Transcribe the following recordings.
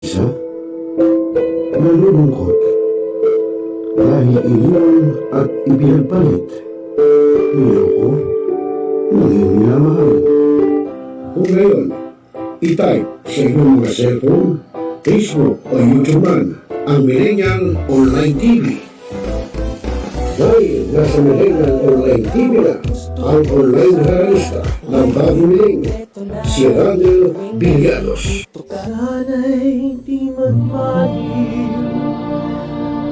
Isa, nalulungkot dahil iniwan at ipinagpalit. Niloko, naging minamahal. Kung ngayon, i-type sa inyong mga cellphone, Facebook o YouTube man ang Millennial Online TV. Dahil nasa Millennial Online TV na ang online realista ng bagong milenyo, si Randel Villanos. Sana'y di magmahil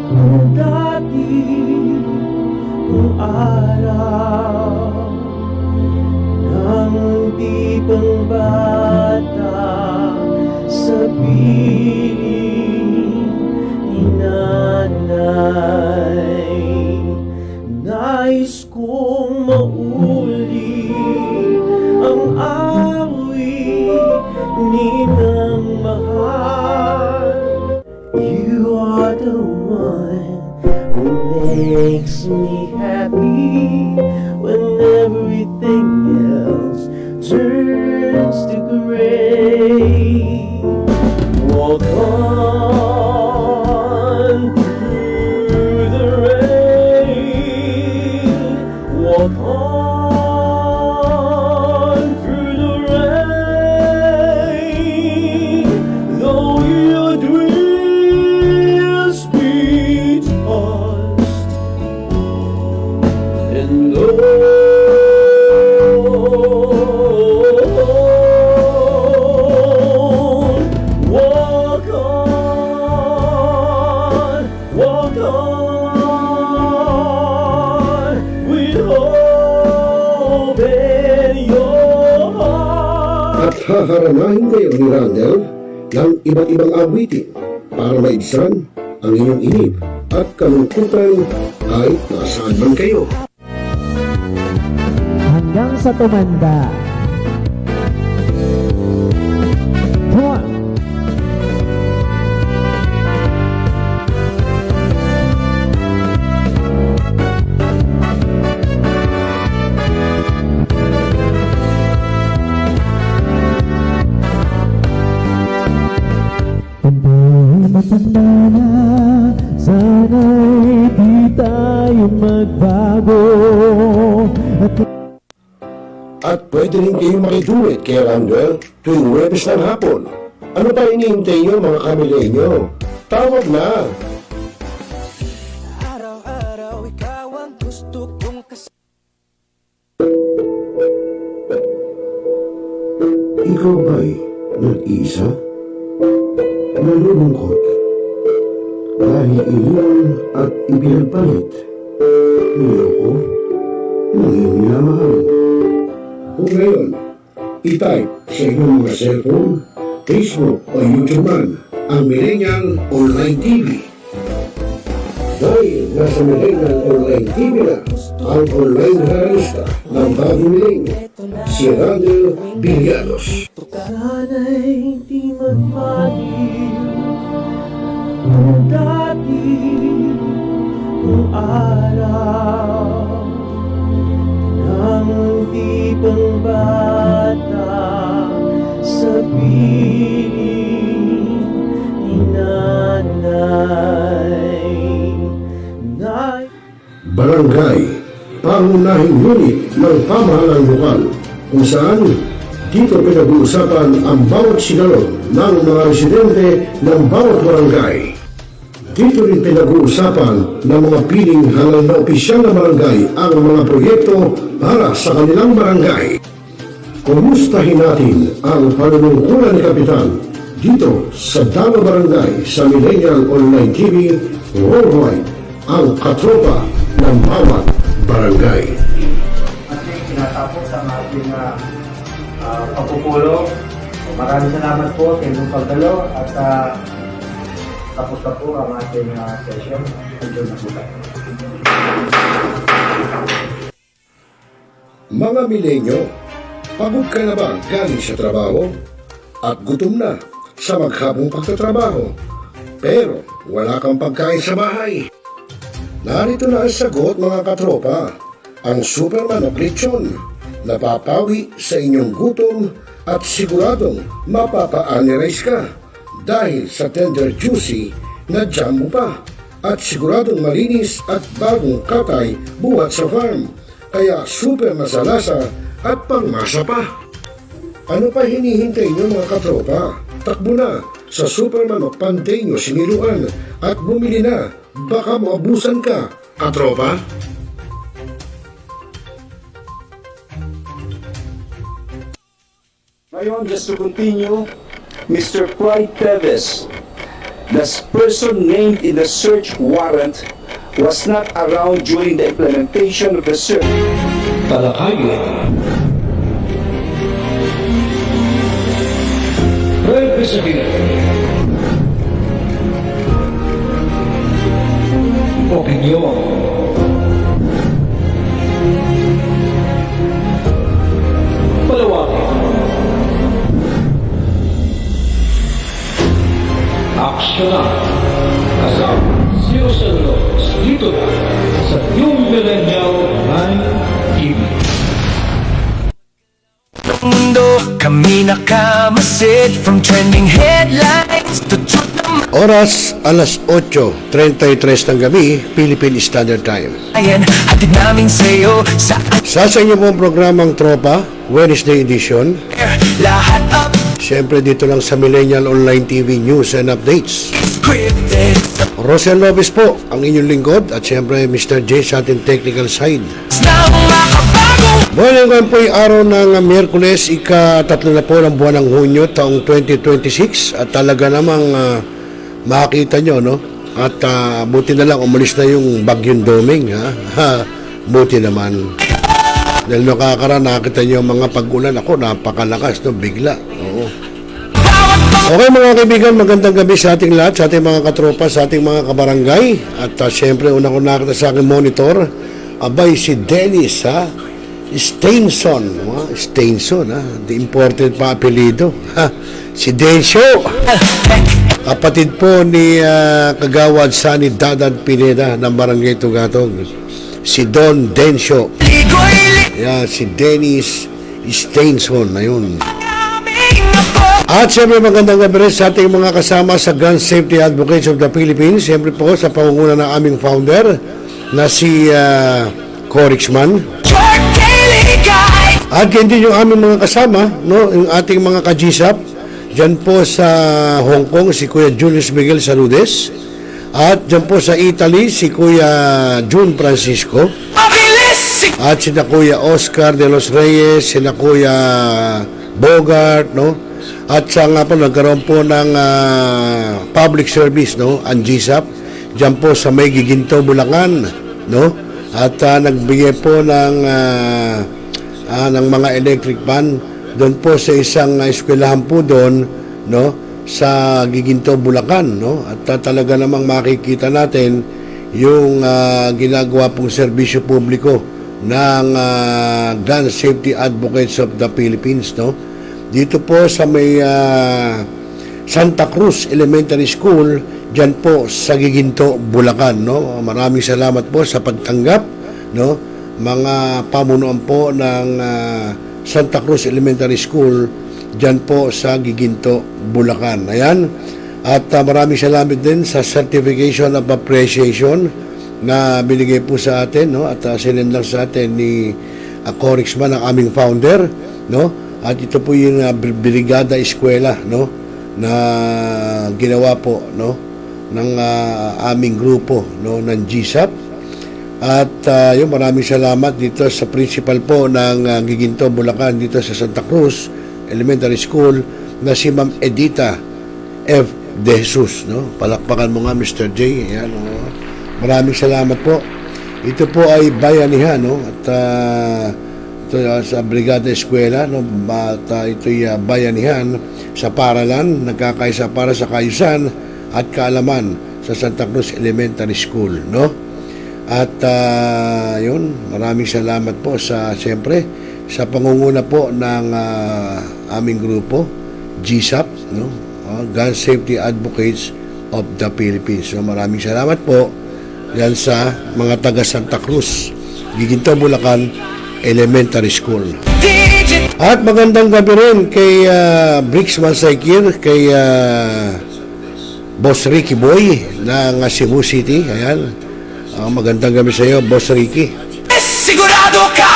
kung dati kung araw nang di pang bata sa piling ni nanay. Nais kong mauli ang awit ninang mahal. You are the one who makes me happy when everything else turns to gray. Walk on through the rain. Walk on through the rain. Though your dreams be tossed and blown, walk on with hope in your heart. At haharanahin kayo ni Randel ng iba't ibang awitin para maibsan ang inyong inip at kalungkutan kahit nasaan man kayo. Hanggang sa tumanda. Come on. Hindi matanda na, sana'y di tayo magbago. At pwede rin kayong makidulit kay Randel tuwing Huwebes ng hapon. Ano pa hinihintay nyo mga kamilenyo? Tawag na! Araw-araw ikaw ang gusto kong Ikaw ba'y nag-iisa? Nalulungkot dahil iniwan at ipinagpalit. Niloko, naging minamahal. Kung ngayon, i-type sa inyong mga cellphone, Facebook o YouTube man ang Millennial Online TV. Dahil nasa Millennial Online TV na ang online realista ng bagong milenyo, si Randel Villanos. Sana'y di magmahil kung dati kung araw nang di pang bata sa piling ni nanay. Barangay, pangunahing unit ng pamahalang lokal kung saan dito pinag-uusapan ang bawat sinalog ng mga residente ng bawat barangay. Dito rin pinag-uusapan ng mga piling halal na opisyal na barangay ang mga proyekto para sa kanilang barangay. Kumustahin natin ang panunungkulan ni Kapitan dito sa Dano Barangay sa Millennial Online TV Worldwide, ang katropa ng bawat barangay. Ating tinatapos ang ating pagpupulong. Maraming salamat po kay Lung Pagdalo at tapos na po ang ating session. Enjoy na po tayo. Mga milenyo, pagod ka na ba galing sa trabaho? At gutom na sa maghapong pagtatrabaho? Pero wala kang pagkain sa bahay? Narito na ang sagot mga katropa, ang Superman of Lechon. Napapawi sa inyong gutom at siguradong mapapa-analyze ka. dahil sa tender juicy na jam mo pa at siguradong malinis at bagong katay buhat sa farm. Kaya super masalasa at pangmasa pa. Ano pa hinihintay niyo mga katropa? Takbo na sa Superman o Panteño Siniluan at bumili na. Baka maabusan ka, katropa. Ngayon, just to continue, Mr. Clyde Teves, the person named in the search warrant, was not around during the implementation of the search. Talakayin. Pwede sabihin. Opinyon. Palawakin. Aksyonan. Kasama. Sinusunod. Dito na sa Yung Millennial 9 TV. Mundo, kami nakamasid from trending headlines to truth na Oras, alas 8:33 ng gabi, Philippine Standard Time. mayan. Hatid namin sa'yo sa Sa inyo pong programang Tropa, Wednesday edition. air. Lahat up Siyempre dito lang sa Millennial Online TV News and Updates. scripted. Rosel Lopez po, ang inyong lingkod, at siyempre Mr. J sa ating technical side. Na makabagong Bueno, ngayon po ay araw ng Miyerkules, ika-3 na po ng buwan ng Hunyo, taong 2026. At talaga namang makita nyo, no? At buti na lang, umalis na yung bagyong Doming, ha? Buti naman. Dahil nakakita nyo ang mga pag-ulan, ako, napakalakas, no? Bigla, oo. Okay mga kaibigan, magandang gabi sa ating lahat, sa ating mga katropa, sa ating mga kabarangay. At siyempre, una ko nakita sa aking monitor, abay si Dennis, ha? Steinson, Steinson, ha? The important pa apelido, ha? Si Densyo, kapatid po ni Kagawad Sani Dadan Pineda ng Barangay Tugatog. Si Don Densyo. ligoy Yan, si Dennis Steinson, ayun. aming ako. At siyempre magandang gabi rin sa ating mga kasama sa Gun Safety Advocates of the Philippines. Siyempre po sa pangunguna ng aming founder na si Corixman. Your daily guide. At yan din yung aming mga kasama, no? Yung ating mga ka-GSAP. Diyan po sa Hong Kong, si Kuya Julius Miguel Saludes. At diyan po sa Italy, si Kuya June Francisco. Mabilis At sina Kuya Oscar de los Reyes, sina Kuya Bogart, no? At sa nga po, nagkaroon po ng public service, no? Ang GSAP, dyan po sa May Giginto, Bulacan, no? At nagbigay po ng mga electric fan doon po sa isang eskwelahan po doon, no? Sa Giginto, Bulacan, no? At talaga namang makikita natin yung ginagawa pong serbisyo publiko ng Gun Safety Advocates of the Philippines, no? Dito po sa may Santa Cruz Elementary School, diyan po sa Giginto, Bulacan, no? Maraming salamat po sa pagtanggap, no? Mga pamunuan po ng Santa Cruz Elementary School diyan po sa Giginto, Bulacan. Ayan. At maraming salamat din sa certification of appreciation na binigay po sa atin, no? At sinend lang sa atin ni Corixman, ang aming founder, no? At ito po yung Brigada Eskwela, no? Na ginawa po, no? Ng aming grupo, no? Ng GSAP. At yung maraming salamat dito sa principal po ng Giginto, Bulacan, dito sa Santa Cruz Elementary School, na si Ma'am Edita F. De Jesus, no? Palakpakan mo nga, Mr. J. Ayan, no? Maraming salamat po. Ito po ay bayanihan, no? At ito sa Brigada Eskwela, no? At ito'y bayanihan sa paralan, nagkakaisa para sa kaayusan at kaalaman sa Santa Cruz Elementary School, no? At yun, maraming salamat po sa, siyempre, sa pangunguna po ng aming grupo, GSAP, no? Gun Safety Advocates of the Philippines. So maraming salamat po yan sa mga taga Santa Cruz, Giginto, Bulacan Elementary School. Digit At magandang gabi rin kay Brix Mansaykir, kay Boss Ricky Boy ng Cebu City. Ayan. Magandang gabi sa iyo, Boss Ricky. Sigurado ka!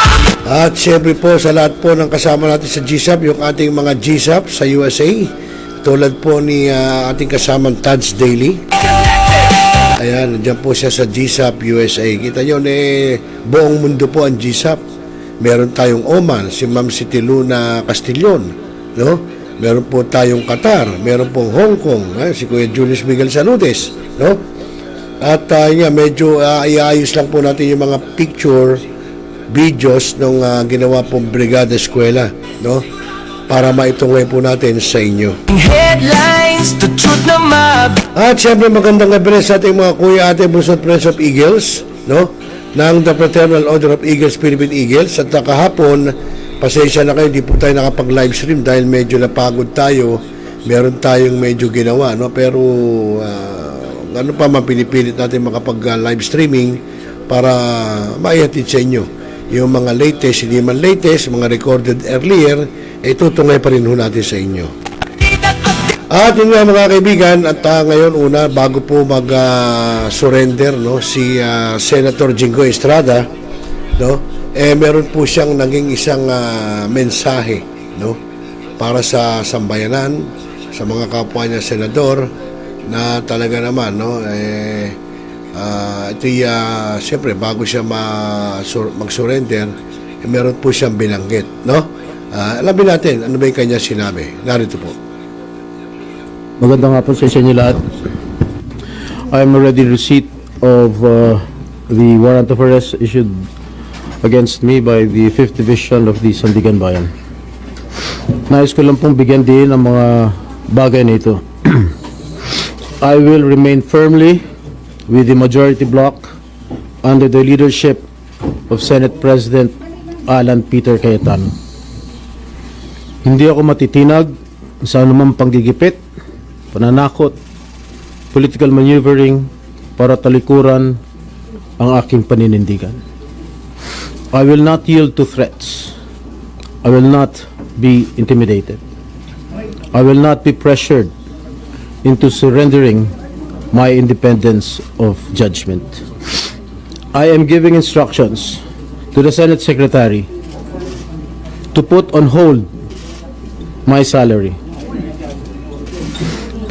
At syempre po sa lahat po ng kasama natin sa GSAP, yung ating mga GSAP sa USA, tulad po ni ating kasamang Tads Daily. Ayan, nandiyan po siya sa GSAP USA. Kita nyo, buong mundo po ang GSAP. Meron tayong Oman, si Ma'am Siti Luna Castillon, no? Meron po tayong Qatar, meron pong Hong Kong, si Kuya Julius Miguel Saludes, no? At medyo iayos lang po natin yung mga picture, videos nung ginawa pong Brigada Eskwela, no? Para maitungay po natin sa inyo. Headlines, the truth na At syempre magandang gabi rin sa ating mga kuya, ate, bunso at friends of Eagles, no? Ng The Fraternal Order of Eagles, Philippine Eagles. At kahapon, pasensya na kayo, di po tayo nakapag-live stream dahil medyo napagod tayo. Meron tayong medyo ginawa, no? Pero ano pa, mapinipilit natin makapag-live streaming para maihatid sa inyo yung mga latest, hindi man latest, mga recorded earlier, tutungay pa rin ho natin sa inyo. At yun nga mga kaibigan, at ngayon una, bago po mag-surrender no, si Senator Jingo Estrada, no, meron po siyang naging isang mensahe, no, para sa sambayanan, sa mga kapwa niya senador, na talaga naman, no, ito'y siyempre bago siya mag-surrender, meron po siyang binanggit, no? Alamin natin ano ba yung kanya sinabi. Narito po. Magandang hapon sa inyo lahat. I am already receipt of the warrant of arrest issued against me by the 5th Division of the Sandigan Bayan. Nais ko lang pong bigyan din ang mga bagay na ito. I will remain firmly with the majority bloc under the leadership of Senate President Alan Peter Cayetano. Hindi ako matitinag sa anumang panggigipit, pananakot, political maneuvering para talikuran ang aking paninindigan. I will not yield to threats. I will not be intimidated. I will not be pressured into surrendering my independence of judgment. I am giving instructions to the Senate Secretary to put on hold my salary.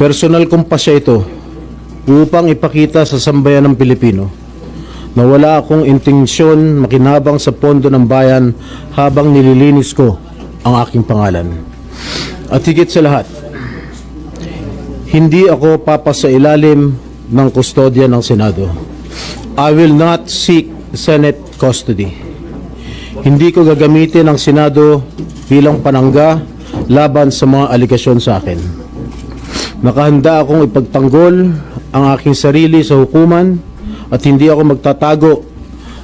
Personal kong pasya ito upang ipakita sa sambayan ng Pilipino na wala akong intensyon makinabang sa pondo ng bayan habang nililinis ko ang aking pangalan. At higit sa lahat, hindi ako papasailalim ng kustodya ng Senado. I will not seek Senate custody. Hindi ko gagamitin ang Senado bilang panangga laban sa mga aligasyon sa akin. Nakahanda akong ipagtanggol ang aking sarili sa hukuman at hindi ako magtatago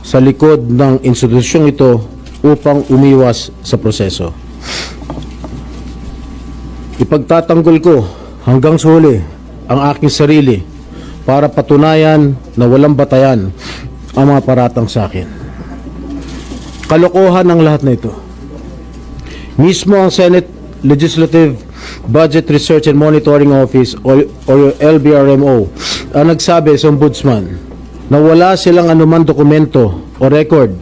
sa likod ng institusyong ito upang umiwas sa proseso. Ipagtatanggol ko hanggang sa huli ang aking sarili para patunayan na walang batayan ang mga paratang sa akin. Kalokohan ang lahat na ito. Mismo ang Senate Legislative Budget Research and Monitoring Office o LBRMO ang nagsabi sa Ombudsman na wala silang anumang dokumento o record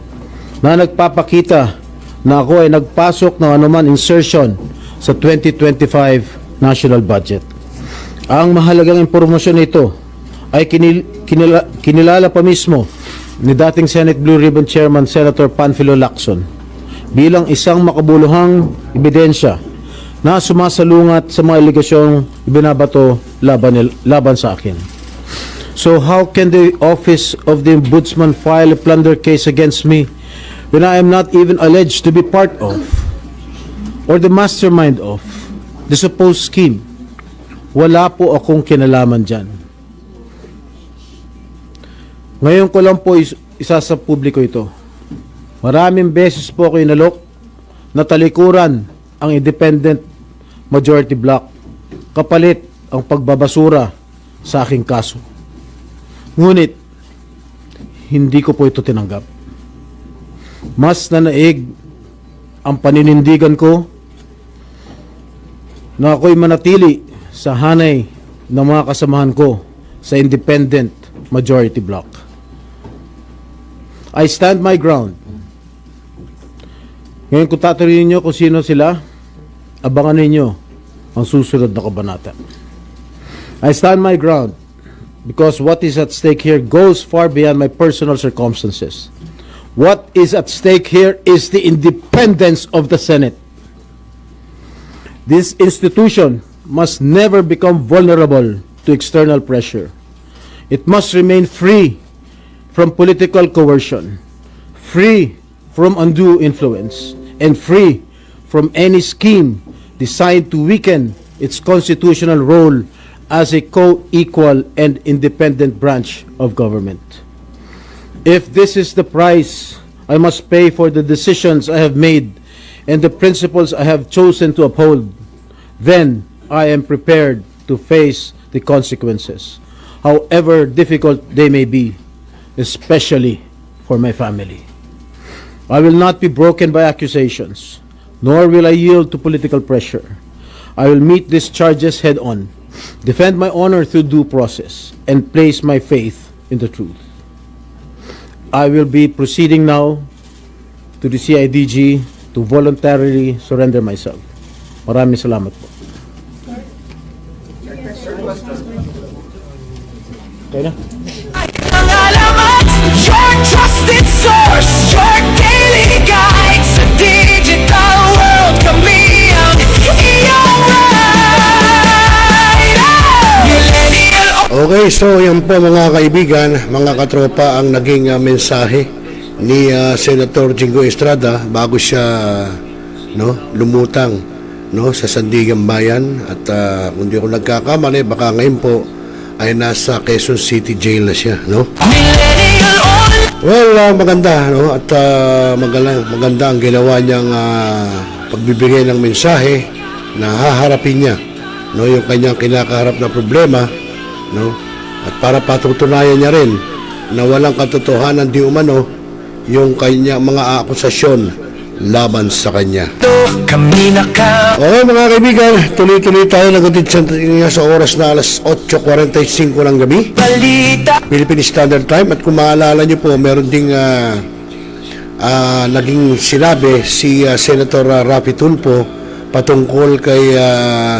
na nagpapakita na ako ay nagpasok ng anuman insertion sa 2025 national budget. Ang mahalagang impormasyon nito ay kinilala pa mismo ni dating Senate Blue Ribbon Chairman Senator Panfilo Lacson bilang isang makabuluhang ebidensya na sumasalungat sa mga aligasyong ibinabato laban sa akin. So how can the Office of the Ombudsman file a plunder case against me when I am not even alleged to be part of or the mastermind of the supposed scheme? Wala po akong kinalaman dyan. Ngayon ko lang po isa sa publiko ito. Maraming beses po ako inalok na talikuran ang independent majority bloc kapalit ang pagbabasura sa aking kaso. Ngunit, hindi ko po ito tinanggap. Mas nanaig ang paninindigan ko na ako'y manatili sa hanay ng mga kasamahan ko sa independent majority bloc. I stand my ground. Ngayon kung tatanungin niyo kung sino sila, abangan ninyo ang susunod na kabanata. I stand my ground because what is at stake here goes far beyond my personal circumstances. What is at stake here is the independence of the Senate. This institution must never become vulnerable to external pressure. It must remain free from political coercion, free from undue influence, and free from any scheme designed to weaken its constitutional role as a co-equal and independent branch of government. If this is the price I must pay for the decisions I have made and the principles I have chosen to uphold, then I am prepared to face the consequences, however difficult they may be, especially for my family. I will not be broken by accusations, nor will I yield to political pressure. I will meet these charges head on, defend my honor through due process, and place my faith in the truth. I will be proceeding now to the CIDG to voluntarily surrender myself. Maraming salamat po. Okay na? Ang alamat, your trusted source, your daily guide sa digital world. Kami ang iyong ride. Millennial. Okay, so yan po mga kaibigan, mga katropa, ang naging mensahe ni Senator Jingo Estrada bago siya lumutang sa Sandigan Bayan at kung di ako nagkakamali, baka ngayon po ay nasa Quezon City Jail na siya, Millennial on. Well, maganda, at maganda ang ginawa niyang pagbibigay ng mensahe na haharapin niya, yung kanyang kinakaharap na problema, at para patutunayan niya rin na walang katotohanan di umano yung kanyang mga akusasyon laban sa kanya. Kami naka. Okay mga kaibigan, tuloy-tuloy tayo nagutid sa oras na alas 8:45 ng gabi. Balita. Philippine Standard Time. At kung maalala nyo po, meron ding naging sinabi si Senator Raffy Tulfo patungkol kay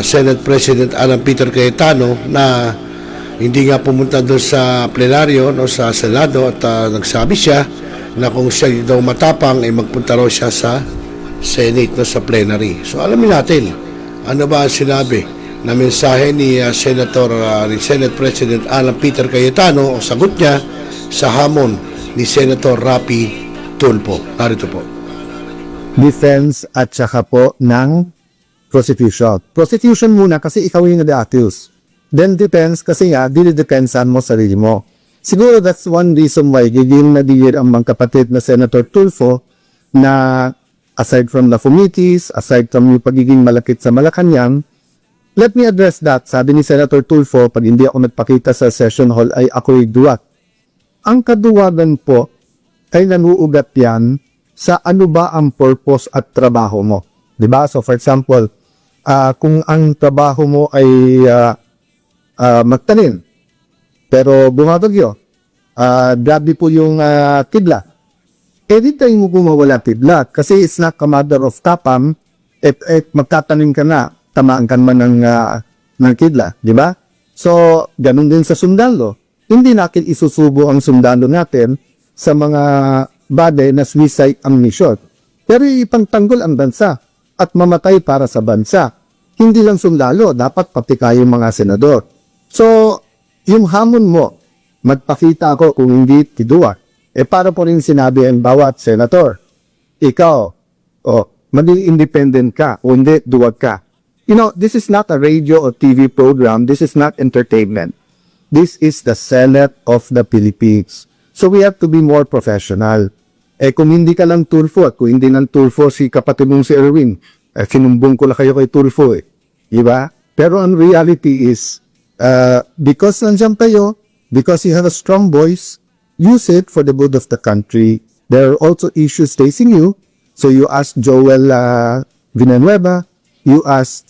Senate President Alan Peter Cayetano na hindi nga pumunta doon sa plenaryo sa Senado at nagsabi siya na kung siya daw matapang ay magpunta raw siya sa Senate sa plenary. So alamin natin ano ba ang sinabi na mensahe ni Senate President Alan Peter Cayetano o sagot niya sa hamon ni Senator Raffy Tulfo. Narito po. Defense at saka po ng prosecution. Prosecution muna kasi ikaw yung nade-accuse. Then defense kasi nga dinidepensan mo sarili mo. Siguro that's one reason why gigil na digil ang mga kapatid na Senator Tulfo na aside from the committees, aside from yung pagiging malakit sa Malacanang, let me address that. Sabi ni Senator Tulfo, pag hindi ako nagpakita sa session hall ay ako'y duwat. Ang kaduwagan po ay nanuugat yan sa ano ba ang purpose at trabaho mo. Diba? So for example, kung ang trabaho mo ay magtanim, pero bumabagyo, grabe po yung kidlat. Anytime mo mawala kidlat, kasi it's not a matter of tapam, if magtatanim ka na, tamaan ka man ng kidlat, di ba? So, ganun din sa sundalo. Hindi natin isusubo ang sundalo natin sa mga bagay na suicide ammunition. Pero ipangtanggol ang bansa at mamatay para sa bansa. Hindi lang sundalo, dapat pati kayong mga senador. So, yung hamon mo, magpakita ako kung hindi tiduwa. Para po rin sinabi ang bawat senator, ikaw, maging independent ka, o hindi, duwag ka. You know, this is not a radio or TV program. This is not entertainment. This is the Senate of the Philippines. So we have to be more professional. Kung hindi ka lang Tulfo, at kung hindi lang Tulfo si kapatid mong si Erwin, sinumbong ko lang kayo kay Tulfo Diba? Pero ang reality is, because nandiyan kayo, because you have a strong voice, use it for the good of the country. There are also issues facing you. So you asked Joel Villanueva, you asked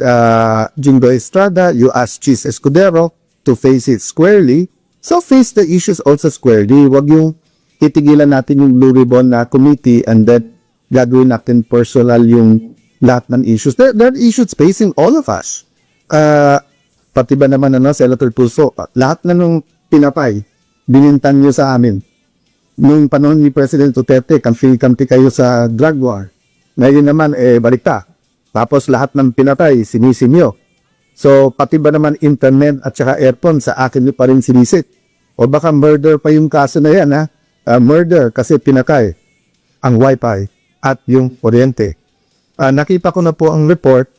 Jingo Estrada, you asked Chis Escudero. to face it squarely. So face the issues also squarely. Wag yung itigilan natin yung Blue Ribbon na committee and then gagawin natin personal yung lahat ng issues. There are issues facing all of us. Pati ba naman Senator Tulfo, lahat na nung pinapay, binintan nyo sa amin. Nung panahon ni President Duterte, kampi kayo sa drug war. Ngayon naman, balikta. Tapos lahat ng pinapay, sinisin nyo. So, pati ba naman internet at saka earphone, sa akin nyo pa rin sinisit. O baka murder pa yung kaso na yan, ha? Murder kasi pinakay ang wifi at yung kuryente. Nakita ko na po ang report,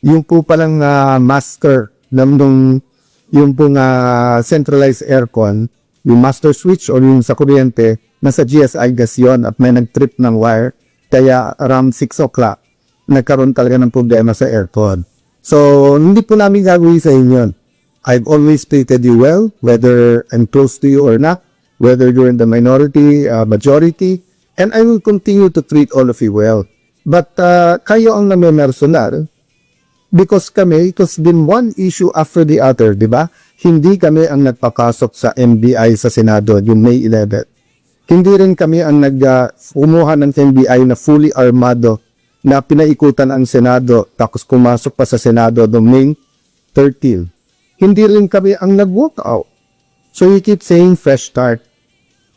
yung po palang master yung pong centralized aircon, yung master switch o yung sa kuryente, nasa GSI gas yun at may nag-trip ng wire, kaya around 6 o'clock, nagkaroon talaga ng problema sa aircon. So, hindi po namin gagawin sa inyo. I've always treated you well, whether I'm close to you or not, whether you're in the minority, majority, and I will continue to treat all of you well. But kayo ang namimersonal, because kami, it has been one issue after the other, di ba? Hindi kami ang nagpakasok sa NBI sa Senado, yung May 11. Hindi rin kami ang kumuha ng NBI na fully armado na pinaikutan ang Senado, tapos kumasok pa sa Senado noong May 13. Hindi rin kami ang nag-walk out. So you keep saying fresh start.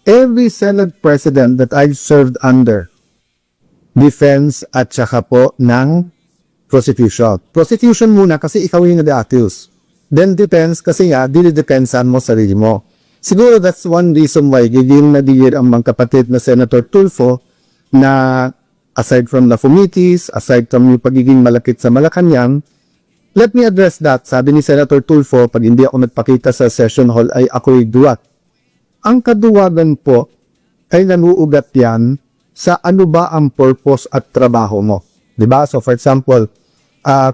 Every Senate President that I've served under, defense at saka po ng prosecution. Prosecution muna kasi ikaw yung nag-accuse. Then defense kasi nga, dinidepensan mo sarili mo. Siguro that's one reason why giging nadigir ang mga kapatid na Senator Tulfo na aside from the committees, aside from yung pagiging malakit sa Malacanang, let me address that. Sabi ni Senator Tulfo, pag hindi ako nagpakita sa session hall ay ako'y duwat. Ang kaduwagan po ay nanuugat yan sa ano ba ang purpose at trabaho mo. Diba? So for example,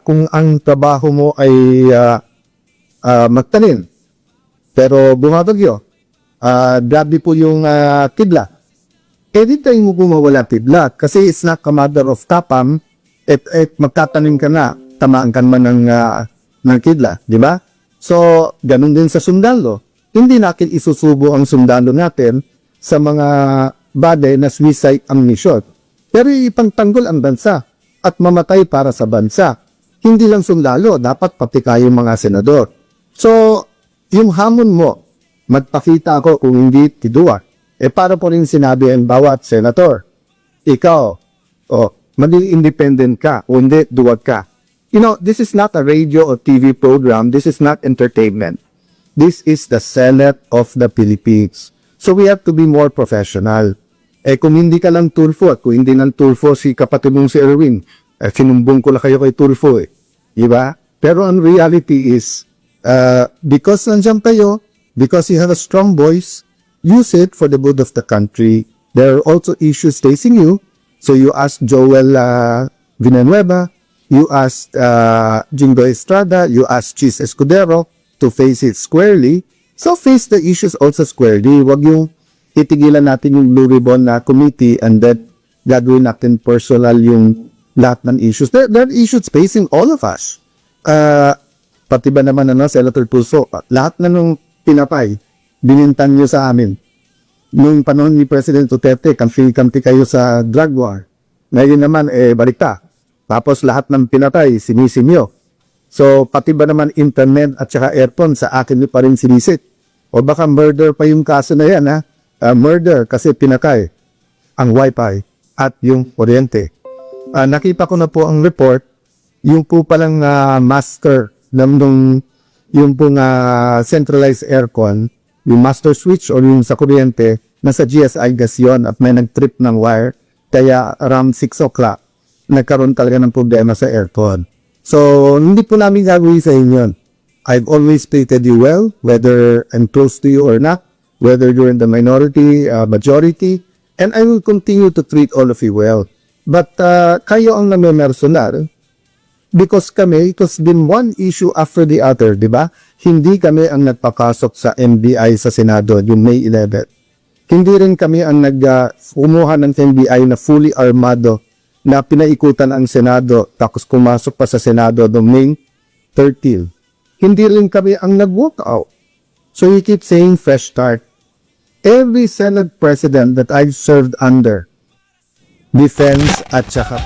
kung ang trabaho mo ay magtanim, pero bumabagyo, grabe po yung kidlat. Di tayo mo mawala kidlat kasi it's not a matter of tapam, magtatanim ka na, tamaan ka man ng kidlat, di ba? So, ganun din sa sundalo. Hindi natin isusubo ang sundalo natin sa mga bagay na suicide ammunition. Pero ipangtanggol ang bansa at mamatay para sa bansa. Hindi lang sundalo, dapat pati kayong mga senador. So, yung hamon mo, magpakita ako kung hindi tiduwa. Para po rin sinabi ang bawat senator, ikaw, maging independent ka, o hindi, duwag ka. You know, this is not a radio or TV program. This is not entertainment. This is the Senate of the Philippines. So we have to be more professional. Kung hindi ka lang Tulfo at kung hindi lang Tulfo si kapatid mong si Erwin, sinumbong ko lang kayo kay Tulfo Diba? Pero ang reality is, because nandiyan kayo, because you have a strong voice, use it for the good of the country. There are also issues facing you. So you asked Joel Villanueva, you asked Jingo Estrada, you asked Chis Escudero to face it squarely. So face the issues also squarely. Wag yung itigilan natin yung Blue Ribbon na committee and then gagawin natin personal yung lahat ng issues. There are issues facing all of us. Pati ba naman Senator Tulfo, lahat na nung pinapay, binintan nyo sa amin. Nung panahon ni President Duterte, kampi kayo sa drug war. Ngayon naman, balikta. Tapos lahat ng pinapay, sinisin nyo. So, pati ba naman internet at saka earphone, sa akin nyo pa rin sinisit. O baka murder pa yung kaso na yan, ha? Murder kasi pinakay ang wifi at yung kuryente. Nakita ko na po ang report, yung po palang master yung pong centralized aircon, yung master switch o yung sa kuryente, nasa GSI gas yun at may nag-trip ng wire, kaya around 6 o'clock, nagkaroon talaga ng problema sa aircon. So, hindi po namin gagawin sa inyo. I've always treated you well, whether I'm close to you or not, whether you're in the minority, majority, and I will continue to treat all of you well. But kayo ang namimersonal, because kami, it has been one issue after the other, di ba? Hindi kami ang nagpakasok sa NBI sa Senado, yung May 11. Hindi rin kami ang kumuha ng NBI na fully armado na pinaikutan ang Senado, tapos kumasok pa sa Senado noong May 13. Hindi rin kami ang nag-walk out. So you keep saying fresh start. Every Senate president that I've served under, defense at saka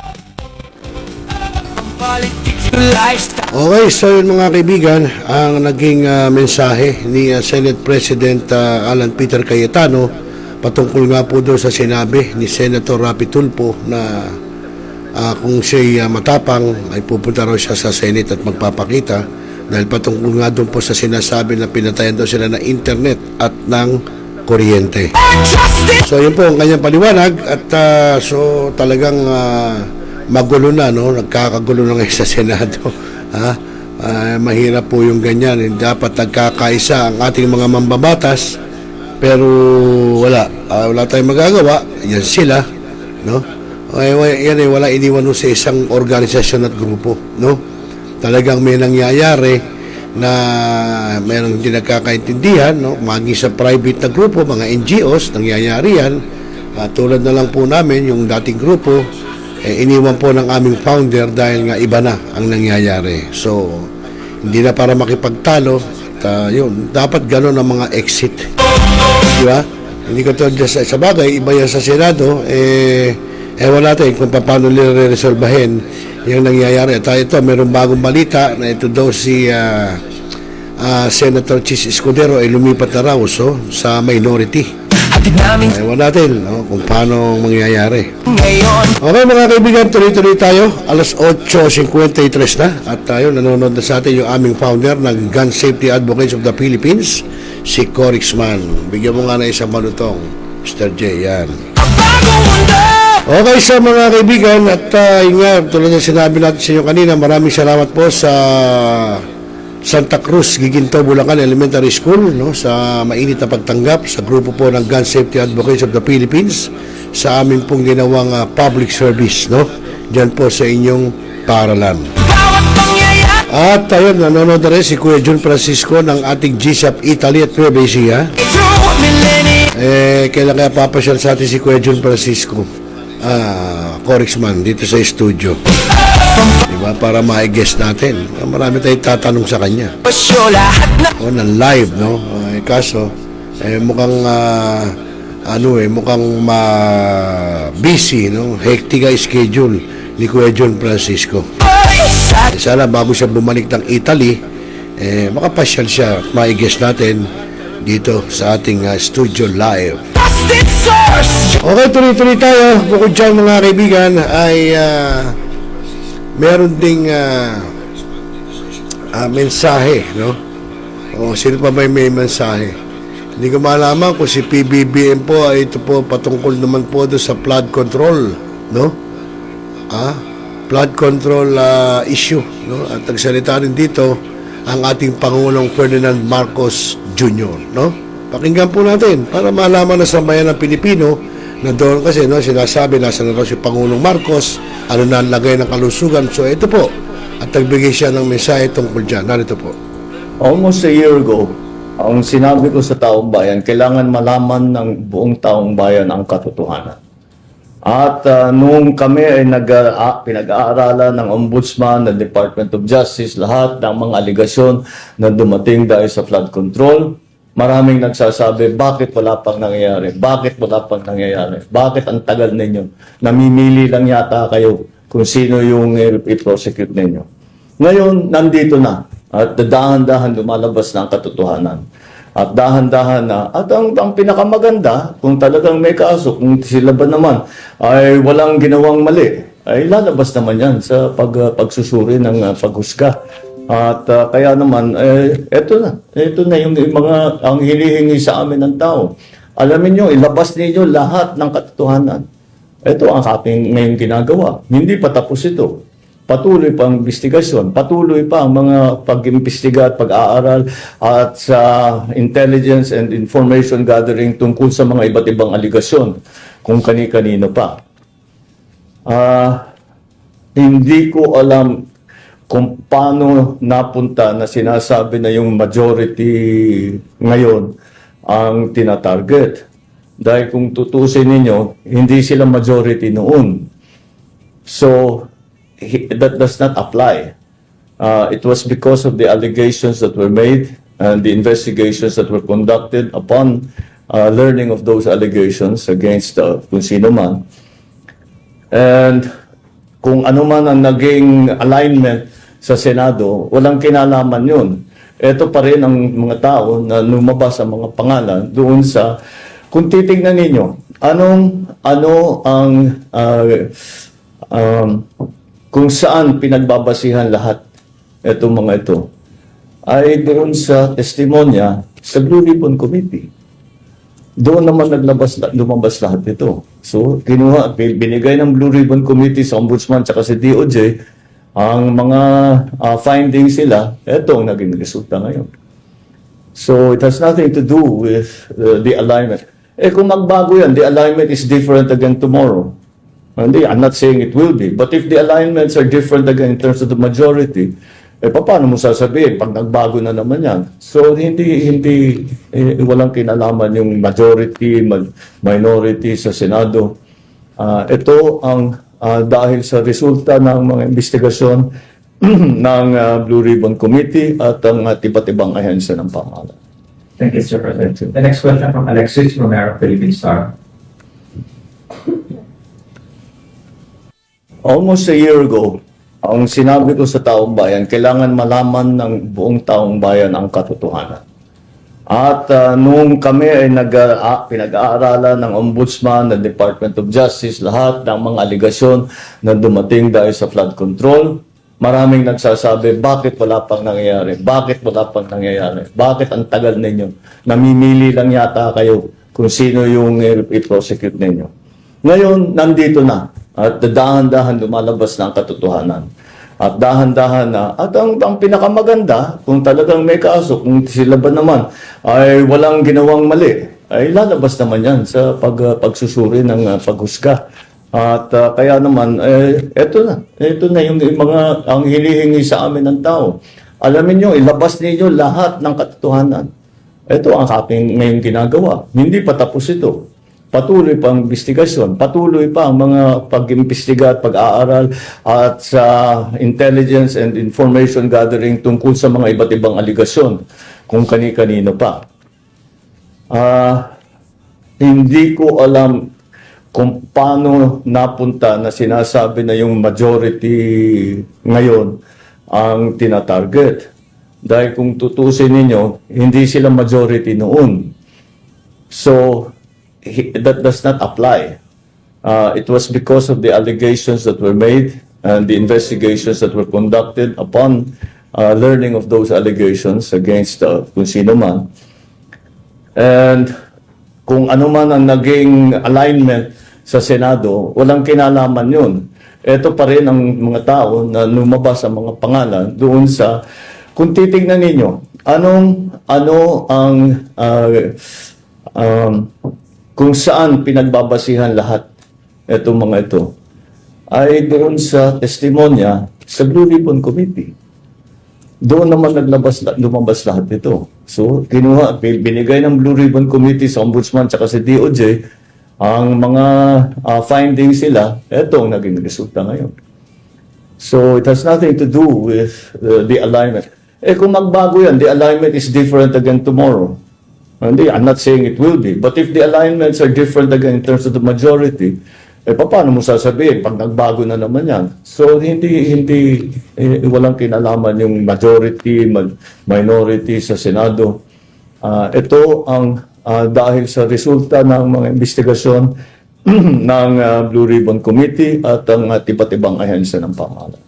Politics to lifestyle. Okay, so yun mga kaibigan, ang naging mensahe ni Senate President Alan Peter Cayetano patungkol nga po doon sa sinabi ni Senator Rapi Tulfo na kung siya'y matapang ay pupunta raw siya sa Senate at magpapakita dahil patungkol nga doon po sa sinasabi na pinatayan daw sila ng internet at ng kuryente. So yun po ang kanyang paliwanag at so talagang magulo na, no? Nagkakagulo na ngayon sa Senado. Mahirap po yung ganyan. Dapat nagkakaisa ang ating mga mambabatas pero wala tayong magagawa. Yan sila, no? Yan ay wala iniwan sa isang organisasyon at grupo, no? Talagang may nangyayari na mayroong hindi nagkakaintindihan, no? Maging sa private na grupo, mga NGOs, nangyayari yan. Tulad na lang po namin, yung dating grupo, iniwan po ng aming founder dahil nga iba na ang nangyayari. So, hindi na para makipagtalo. At yun, dapat gano'n ang mga exit. Di ba? Hindi ko to sa bagay, iba yan sa Senado, ewan natin kung paano nire-resolbahin yung nangyayari. At ito, mayroong bagong balita na ito daw si Senator Chis Escudero ay lumipat na raw sa minority. Ewan natin kung paano mangyayari. Okay mga kaibigan, tuloy-tuloy tayo. Alas 8:53 na. At tayo, nanonood na sa atin yung aming founder ng Gun Safety Advocates of the Philippines, si Corixman. Bigyan mo nga na isang malutong, Mr. J. Yan. Okay sa mga kaibigan at tulad ng sinabi natin sa inyo kanina, maraming salamat po sa Santa Cruz, Giginto, Bulacan Elementary School, no, sa mainit na pagtanggap sa grupo po ng Gun Safety Advocates of the Philippines sa amin pong ginawang public service, no, dyan po sa inyong paaralan. At ayun, nanonood na rin si Kuya Jun Francisco ng ating GSAP Italy at Nueva Ecija. Kailan kaya papasyal sa atin si Kuya Jun Francisco, Corixman, dito sa studio, diba, para ma-guess natin. Marami tayong tatanong sa kanya ng live, no? Kaso mukhang mukhang busy, no? Hectic ang schedule ni Kuya John Francisco. Sana bago siya bumalik ng Italy, makapasyal siya at ma-guess natin dito sa ating studio live. Okay, tuloy-tuloy tayo. Bukod dyan mga kaibigan ay meron ding mensahe, no? Sino pa may mensahe? Hindi ko malaman kung si PBBM po ay ito po patungkol naman po doon sa flood control, no? Flood control issue, no? At nagsalita rin dito ang ating Pangulong Ferdinand Marcos Jr., no? Pakinggan po natin para malaman na sa bayan ng Pilipino na doon kasi, no, sinasabi nasa na raw si Pangulong Marcos, ano na ang lagay ng kalusugan. So ito po, at nagbigay siya ng mensahe tungkol dyan. Narito po. Almost a year ago, ang sinabi ko sa taong bayan, kailangan malaman ng buong taong bayan ang katotohanan. At noong kami ay pinag-aaralan ng Ombudsman, ng Department of Justice, lahat ng mga aligasyon na dumating dahil sa flood control, maraming nagsasabi, bakit wala pang nangyayari? Bakit wala pang nangyayari? Bakit ang tagal ninyo? Namimili lang yata kayo kung sino yung i-prosecute ninyo. Ngayon, nandito na. At dahan-dahan lumalabas na ang katotohanan. At dahan-dahan na. At ang pinakamaganda, kung talagang may kaso, kung sila ba naman ay walang ginawang mali, ay lalabas naman yan sa pagsusuri ng paghusga. At kaya naman, eto na yung mga ang hinihingi sa amin ng tao. Alamin nyo, ilabas ninyo lahat ng katotohanan. Ito ang ating ngayong ginagawa. Hindi pa tapos ito. Patuloy pa ang investigasyon. Patuloy pa ang mga pag-imbestiga at pag-aaral at sa intelligence and information gathering tungkol sa mga iba't ibang aligasyon kung kani-kanino pa. Hindi ko alam kung paano napunta na sinasabi na yung majority ngayon ang tinatarget. Dahil kung tutusin ninyo, hindi sila majority noon. So, that does not apply. It was because of the allegations that were made and the investigations that were conducted upon learning of those allegations against kung sino man. And kung ano man ang naging alignment sa Senado, walang kinalaman yun. Ito pa rin ang mga tao na lumabas ang mga pangalan doon sa, kung titignan ninyo, kung saan pinagbabasihan lahat itong mga ito, ay doon sa testimonya sa Blue Ribbon Committee. Doon naman lumabas lahat ito. So, binigay ng Blue Ribbon Committee sa Ombudsman at sa DOJ ang mga findings sila, ito ang naging resulta ngayon. So, it has nothing to do with the alignment. Kung magbago yan, the alignment is different again tomorrow. Hindi, I'm not saying it will be. But if the alignments are different again in terms of the majority, paano mo sasabihin pag nagbago na naman yan? So, walang kinalaman yung majority, minority sa Senado. Ito ang dahil sa resulta ng mga investigasyon ng Blue Ribbon Committee at ang iba't ibang ahensya ng pamahalaan. Thank you, Mr. President. The next question from Alexis Romero, Philippine Star. Almost a year ago, ang sinabi ko sa taong bayan, kailangan malaman ng buong taong bayan ang katotohanan. At nung kami ay pinag-aaralan ng Ombudsman, ng Department of Justice, lahat ng mga aligasyon na dumating dahil sa flood control, maraming nagsasabi, bakit wala pang nangyayari? Bakit wala pang nangyayari? Bakit ang tagal ninyo? Namimili lang yata kayo kung sino yung i-prosecute ninyo. Ngayon, nandito na. At dahan-dahan lumalabas na ang katotohanan. At dahan-dahan na. At ang pinakamaganda, kung talagang may kaso, kung sila ba naman ay walang ginawang mali, ay lalabas naman yan sa pagsusuri ng paghusga. At kaya naman, eto na yung mga ang hinihingi sa amin ng tao. Alamin nyo, ilabas ninyo lahat ng katotohanan. Ito ang aking ngayong ginagawa. Hindi pa tapos ito. Patuloy pa ang investigasyon, patuloy pa ang mga pag-imbestiga at pag-aaral at sa intelligence and information gathering tungkol sa mga iba't ibang aligasyon kung kani-kanino pa. Hindi ko alam kung paano napunta na sinasabi na yung majority ngayon ang tinatarget. Dahil kung tutusin ninyo, hindi sila majority noon. So, that does not apply. It was because of the allegations that were made and the investigations that were conducted upon learning of those allegations against kung sino man. And kung ano man ang naging alignment sa Senado, walang kinalaman yun. Ito pa rin ang mga tao na lumabas ang mga pangalan doon sa, kung titignan ninyo, kung saan pinagbabasihan lahat itong mga ito, ay doon sa testimonya sa Blue Ribbon Committee. Doon naman lumabas lahat ito. So, binigay ng Blue Ribbon Committee sa Ombudsman at sa DOJ ang mga findings sila, ito ang naging resulta ngayon. So, it has nothing to do with the alignment. Kung magbago yan, the alignment is different again tomorrow. Hindi, I'm not saying it will be. But if the alignments are different again in terms of the majority, paano mo sasabihin pag nagbago na naman yan? So, walang kinalaman yung majority, minority sa Senado. Ito ang dahil sa resulta ng mga investigasyon ng Blue Ribbon Committee at ang iba't ibang ahensya ng pamahalaan.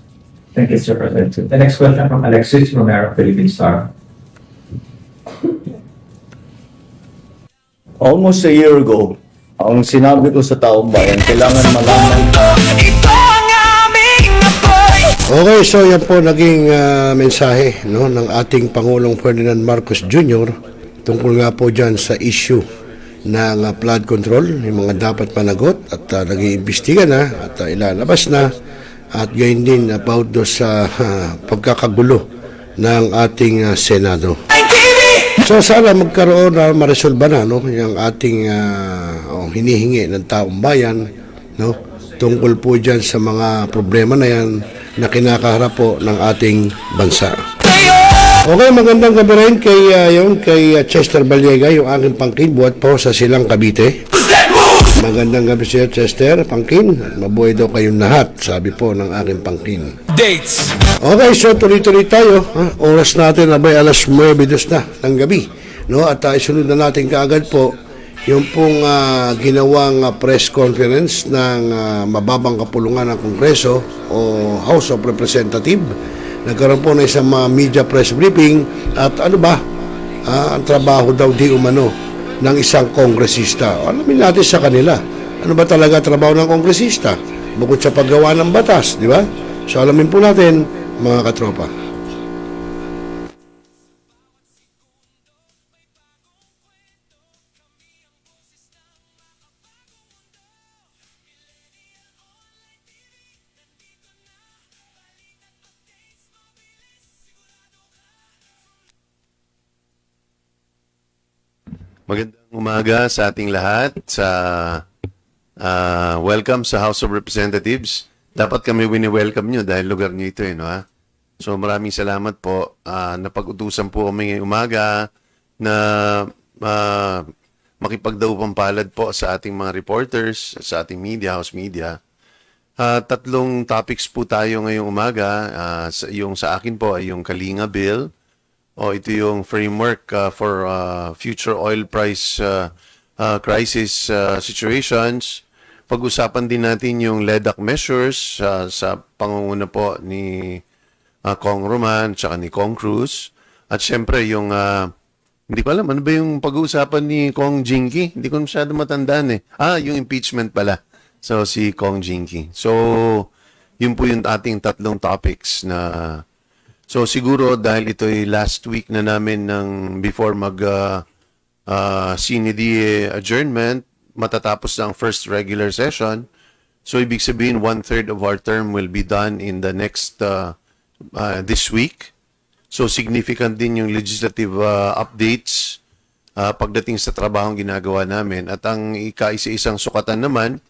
Thank you, Mr. President. The next question from Alexis Romero, Philippine Star. Almost a year ago, ang sinabi ko sa taong bayan, kailangan malaman. Okay, so yan po naging mensahe ng ating Pangulong Ferdinand Marcos Jr. tungkol nga po dyan sa issue ng flood control, yung mga dapat panagot at nag-iimbestiga na at ilalabas na at gayon din about do sa pagkakagulo ng ating Senado. So sana magkaroon na maresolba na yung ating hinihingi ng taong bayan tungkol po dyan sa mga problema na yan na kinakaharap po ng ating bansa. Okay, magandang gabi rin kay Chester Baliega, yung aking pangkin, buhat po sa Silang Cavite. Magandang gabi siya, Chester, pangkin. Mabuhay daw kayong lahat, sabi po ng aking pangkin. Dates. Okay, so tuloy-tuloy tayo. Oras natin abay alas 9:02 na ng gabi. No? At isunod na natin kaagad po yung pong ginawang press conference ng mababang kapulungan ng Kongreso o House of Representatives. Nagkaroon po na isang media press briefing at ano ba, ang trabaho daw di umano ng isang kongresista. Alamin natin sa kanila, ano ba talaga trabaho ng kongresista? Bukod sa paggawa ng batas, di ba? So alamin po natin, mga katropa. Magandang umaga sa ating lahat. Welcome sa House of Representatives. Dapat kami wini-welcome nyo dahil lugar nyo ito, no, ha? So maraming salamat po. Napag-utusan po kami ngayong umaga na makipagdaupang-palad po sa ating mga reporters, sa ating media, house media. Tatlong topics po tayo ngayong umaga. Yung sa akin po ay yung Kalinga Bill. Ito yung framework for future oil price crisis situations. Pag-usapan din natin yung LEDAC measures sa pangunguna po ni Kong Roman at ni Kong Cruz. At syempre yung, hindi ko alam, ano ba yung pag-uusapan ni Kong Jinky? Hindi ko masyado matandaan eh. Yung impeachment pala. So si Kong Jinky. So yun po yung ating tatlong topics na so siguro dahil ito ay last week na namin ng before CND adjournment, matatapos na ang first regular session. So ibig sabihin 1/3 of our term will be done in the next this week. So significant din yung legislative updates pagdating sa trabahong ginagawa namin. At ang ika-isa-isang sukatan naman,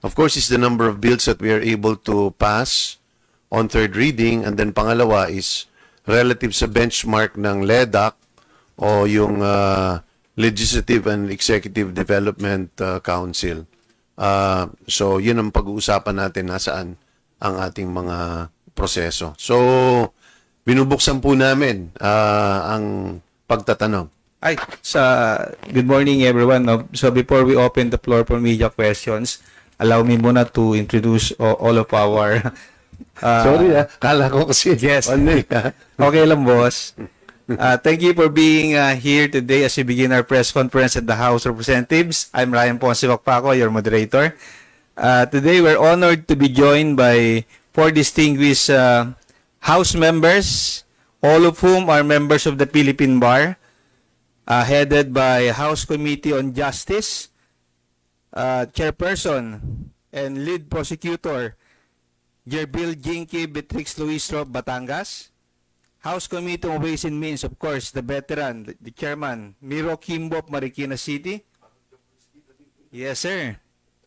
of course, is the number of bills that we are able to pass on third reading, and then pangalawa is relative sa benchmark ng LEDAC o yung Legislative and Executive Development Council. So yun ang pag-uusapan natin nasaan ang ating mga proseso. So binubuksan po namin ang pagtatanong. Good morning everyone. So before we open the floor for media questions, allow me muna to introduce all of our Sorry kala ko kasi. Yes. Okay lang, boss. Thank you for being here today as we begin our press conference at the House of Representatives. I'm Ryan Ponce Wacpaco, your moderator. Today, we're honored to be joined by 4 distinguished House members, all of whom are members of the Philippine Bar, headed by House Committee on Justice, Chairperson and Lead Prosecutor Jerbil Jinky Beatrix Luistro, Batangas. House Committee on Ways and Means, of course, the veteran, the chairman, Miro Kimbo of Marikina City. Yes, sir.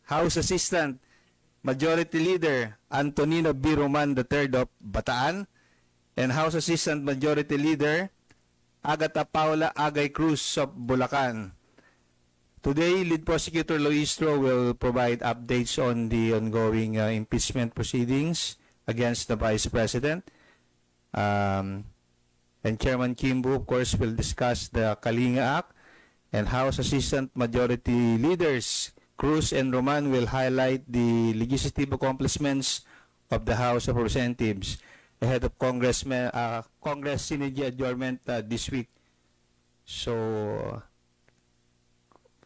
House Assistant, Majority Leader, Antonino B. Roman III of Bataan. And House Assistant Majority Leader, Agata Paula Agay Cruz of Bulacan. Today, Lead Prosecutor Luistro will provide updates on the ongoing impeachment proceedings against the Vice President. And Chairman Kimbo, of course, will discuss the Kalinga Act. And House Assistant Majority Leaders Cruz and Roman will highlight the legislative accomplishments of the House of Representatives ahead of Congress Synergy adjournment this week. So,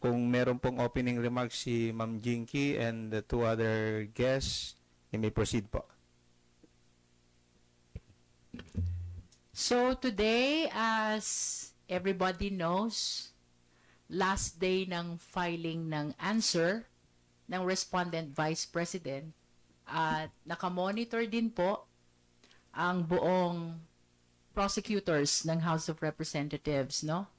kung meron pong opening remarks si Ma'am Jinky and the 2 other guests, you may proceed po. So today, as everybody knows, last day ng filing ng answer ng respondent Vice President at nakamonitor din po ang buong prosecutors ng House of Representatives, no?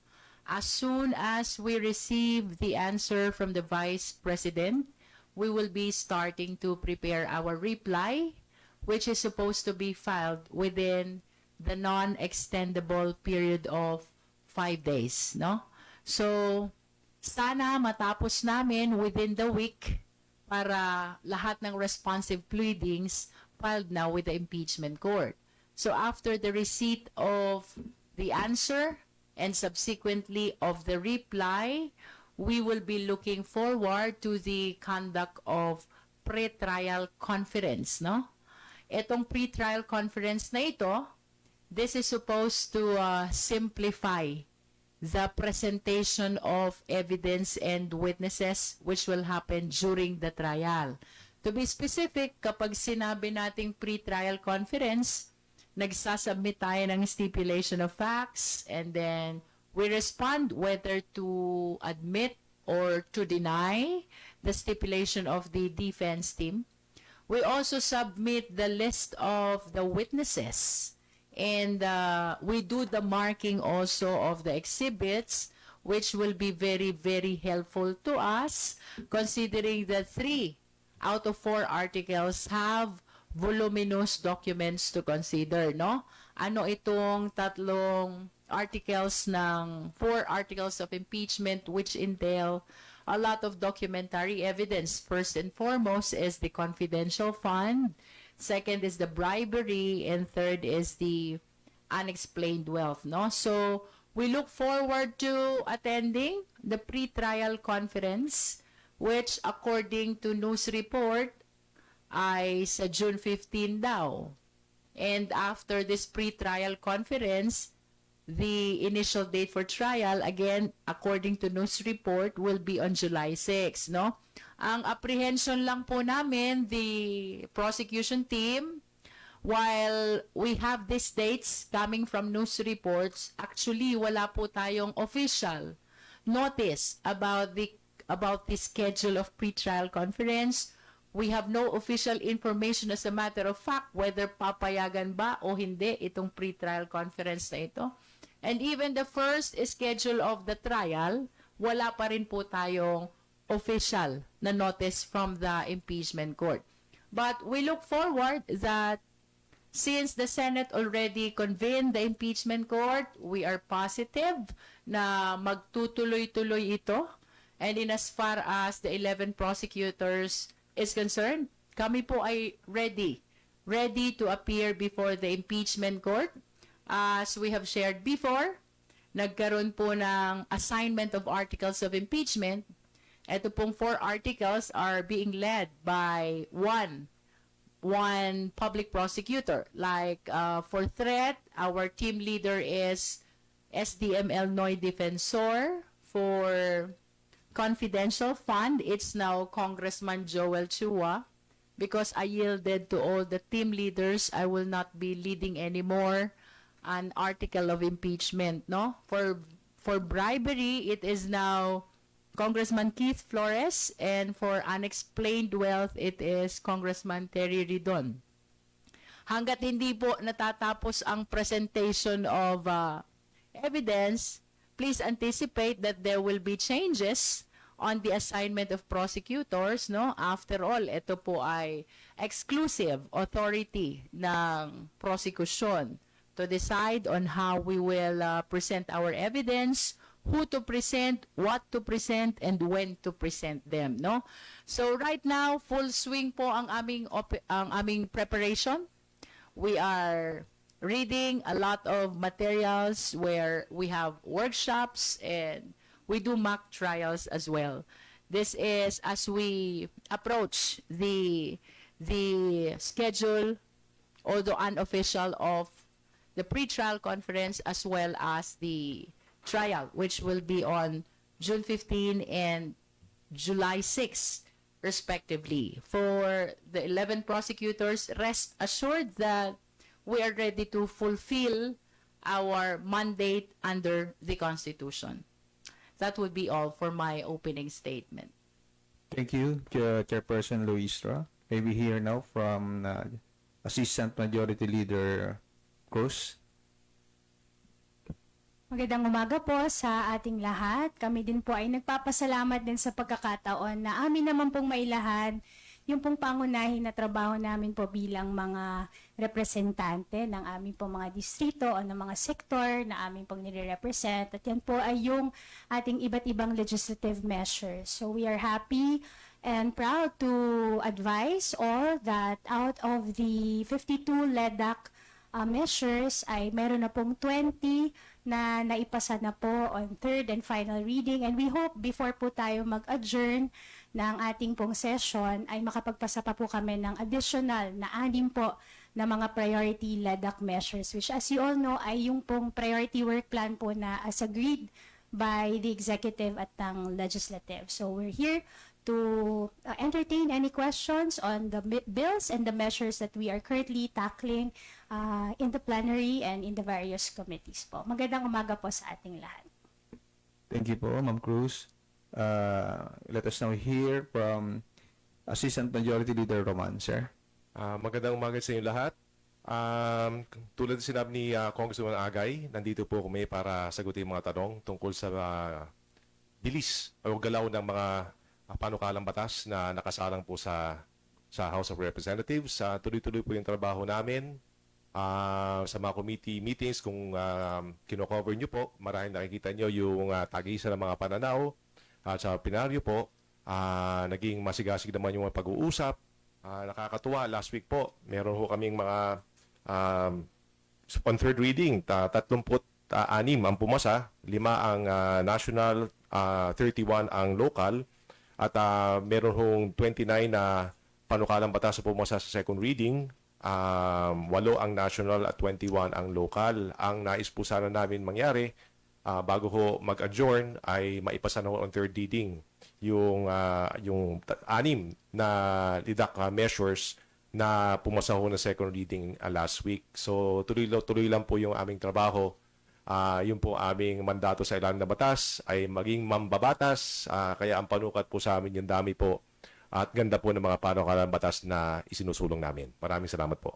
As soon as we receive the answer from the Vice President, we will be starting to prepare our reply, which is supposed to be filed within the non-extendable period of 5 days, no? So, sana matapos namin within the week para lahat ng responsive pleadings filed now with the impeachment court. So, after the receipt of the answer and subsequently of the reply, we will be looking forward to the conduct of pre-trial conference, no? Etong pre-trial conference na ito, this is supposed to simplify the presentation of evidence and witnesses which will happen during the trial. To be specific, kapag sinabi nating pre-trial conference, nagsasubmit tayo ng stipulation of facts and then we respond whether to admit or to deny the stipulation of the defense team. We also submit the list of the witnesses and we do the marking also of the exhibits, which will be very, very helpful to us considering that 3 out of 4 articles have voluminous documents to consider, no? Ano itong 3 articles ng 4 articles of impeachment which entail a lot of documentary evidence. First and foremost is the confidential fund, second is the bribery, and third is the unexplained wealth, no? So, we look forward to attending the pre-trial conference which according to news report ay sa June 15 daw. And after this pre-trial conference, the initial date for trial, again, according to news report, will be on July 6, no? Ang apprehension lang po namin, the prosecution team, while we have these dates coming from news reports, actually, wala po tayong official notice about the schedule of pre-trial conference. We have no official information as a matter of fact whether papayagan ba o hindi itong pre-trial conference na ito. And even the first schedule of the trial, wala pa rin po tayong official na notice from the impeachment court. But we look forward that since the Senate already convened the impeachment court, we are positive na magtutuloy-tuloy ito. And in as far as the 11 prosecutors is concerned, kami po ay ready to appear before the impeachment court. As we have shared before, nagkaroon po ng assignment of articles of impeachment. Ito pong 4 articles are being led by one public prosecutor. Like for threat, our team leader is SDML Noy Defensor. For confidential fund, it's now Congressman Joel Chua. Because I yielded to all the team leaders, I will not be leading anymore an article of impeachment, no? For bribery, it is now Congressman Keith Flores, and for unexplained wealth, it is Congressman Terry Ridon. Hanggat hindi po natatapos ang presentation of evidence, please anticipate that there will be changes on the assignment of prosecutors, no? After all, ito po ay exclusive authority ng prosecution to decide on how we will present our evidence, who to present, what to present, and when to present them, no? So right now, full swing po ang aming preparation. We are reading a lot of materials where we have workshops and we do mock trials as well. This is as we approach the schedule, although unofficial, of the pre-trial conference as well as the trial, which will be on June 15 and July 6, respectively. For the 11 prosecutors, rest assured that we are ready to fulfill our mandate under the Constitution. That would be all for my opening statement. Thank you, Chairperson Luisra. May we hear now from Assistant Majority Leader Cruz. Magandang umaga po sa ating lahat. Kami din po ay nagpapasalamat din sa pagkakataon na amin naman pong mailahad yung pong pangunahin na trabaho namin po bilang mga representante ng aming pong mga distrito o ng mga sektor na aming pong nire-represent. At yan po ay yung ating iba't ibang legislative measures. So we are happy and proud to advise all that out of the 52 LEDAC measures ay meron na pong 20 na naipasa na po on third and final reading, and we hope before po tayo mag-adjourn ng ating pong session ay makapagpasa pa po kami ng additional na 6 po na mga priority LEDAC measures, which as you all know ay yung pong priority work plan po na as agreed by the executive at ng legislative. So we're here to entertain any questions on the bills and the measures that we are currently tackling in the plenary and in the various committees po. Magandang umaga po sa ating lahat. Thank you po, Ma'am Cruz. Let us now hear from Assistant Majority Leader Roman, sir. Magandang umaga sa inyo lahat. Tulad ng sinabi ni Congressman Agay, nandito po kami para sagutin mga tanong tungkol sa bilis o galaw ng mga panukalang batas na nakasalang po sa House of Representatives. Tuloy-tuloy po yung trabaho namin sa mga committee meetings. Kung kino-cover nyo po, maraming nakikita nyo yung tag-isa ng mga pananaw. At sa plenaryo po, naging masigasig naman yung mga pag-uusap. Nakakatuwa, last week po, meron ho kaming mga on third reading, 36 ang pumasa, 5 ang national, 31 ang local, at meron hong 29 na panukalang batas na pumasa sa second reading, 8 ang national at 21 ang local. Ang nais po sana namin mangyari, bago ho mag-adjourn, ay maipasa na ho on third reading yung 6 na LEDAC measures na pumasa ho na second reading last week. So tuloy lang po yung aming trabaho. Yung po aming mandato sa ilalim na batas ay maging mambabatas, kaya ang panukat po sa amin yung dami po at ganda po ng mga panukalang batas na isinusulong namin. Maraming salamat po.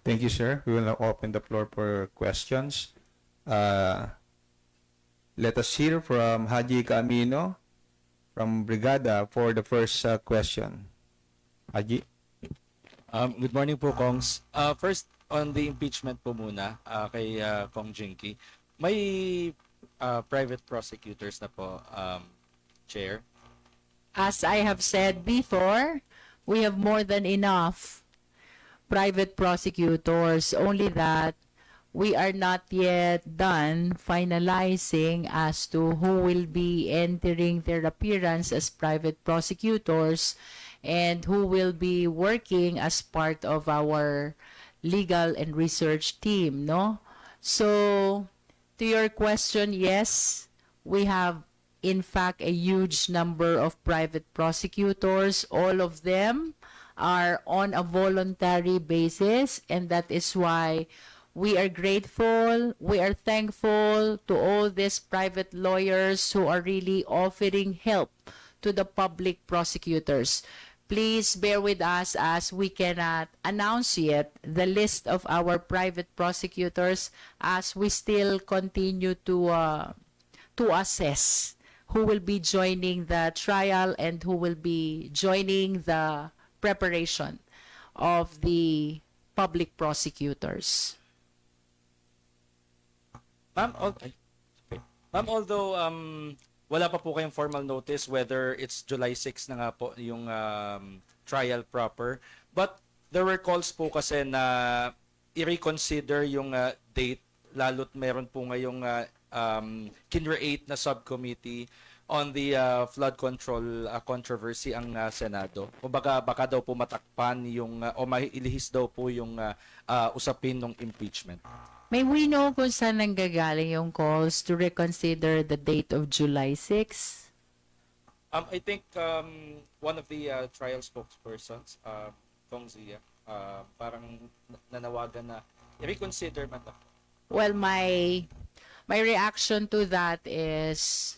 Thank you, sir. We will now open the floor for questions. Let us hear from Haji Camino from Brigada for the first question. Haji? Good morning po, Kongs. First, on the impeachment po muna kay Kong Jinky. May private prosecutors na po, Chair. As I have said before, we have more than enough private prosecutors, only that we are not yet done finalizing as to who will be entering their appearance as private prosecutors and who will be working as part of our legal and research team, no? So, to your question, yes, we have in fact a huge number of private prosecutors. All of them are on a voluntary basis, and that is why we are grateful, we are thankful to all these private lawyers who are really offering help to the public prosecutors. Please bear with us as we cannot announce yet the list of our private prosecutors as we still continue to assess who will be joining the trial and who will be joining the preparation of the public prosecutors. Ma'am, although wala pa po kayong formal notice whether it's July 6 na nga po yung trial proper, but there were calls po kasi na i-reconsider yung date, lalo't meron po ngayong kinreate na subcommittee on the flood control controversy ang Senado. O baka daw po matakpan yung o mailihis daw po yung usapin ng impeachment. May we know kung saan nanggagaling yung calls to reconsider the date of July 6? I think one of the trial spokespersons, Tong Zia, parang nanawagan na i-reconsider man. Well, my reaction to that is,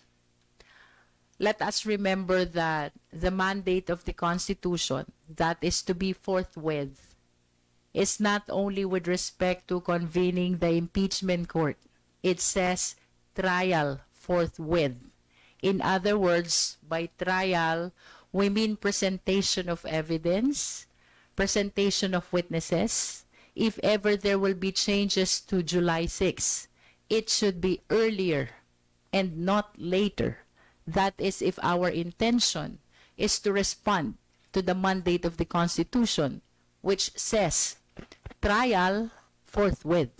let us remember that the mandate of the Constitution, that is to be forthwith, is not only with respect to convening the impeachment court. It says trial forthwith. In other words, by trial, We mean presentation of evidence, presentation of witnesses. If ever there will be changes to July 6, it should be earlier and not later. That is if our intention is to respond to the mandate of the Constitution, which says trial forthwith.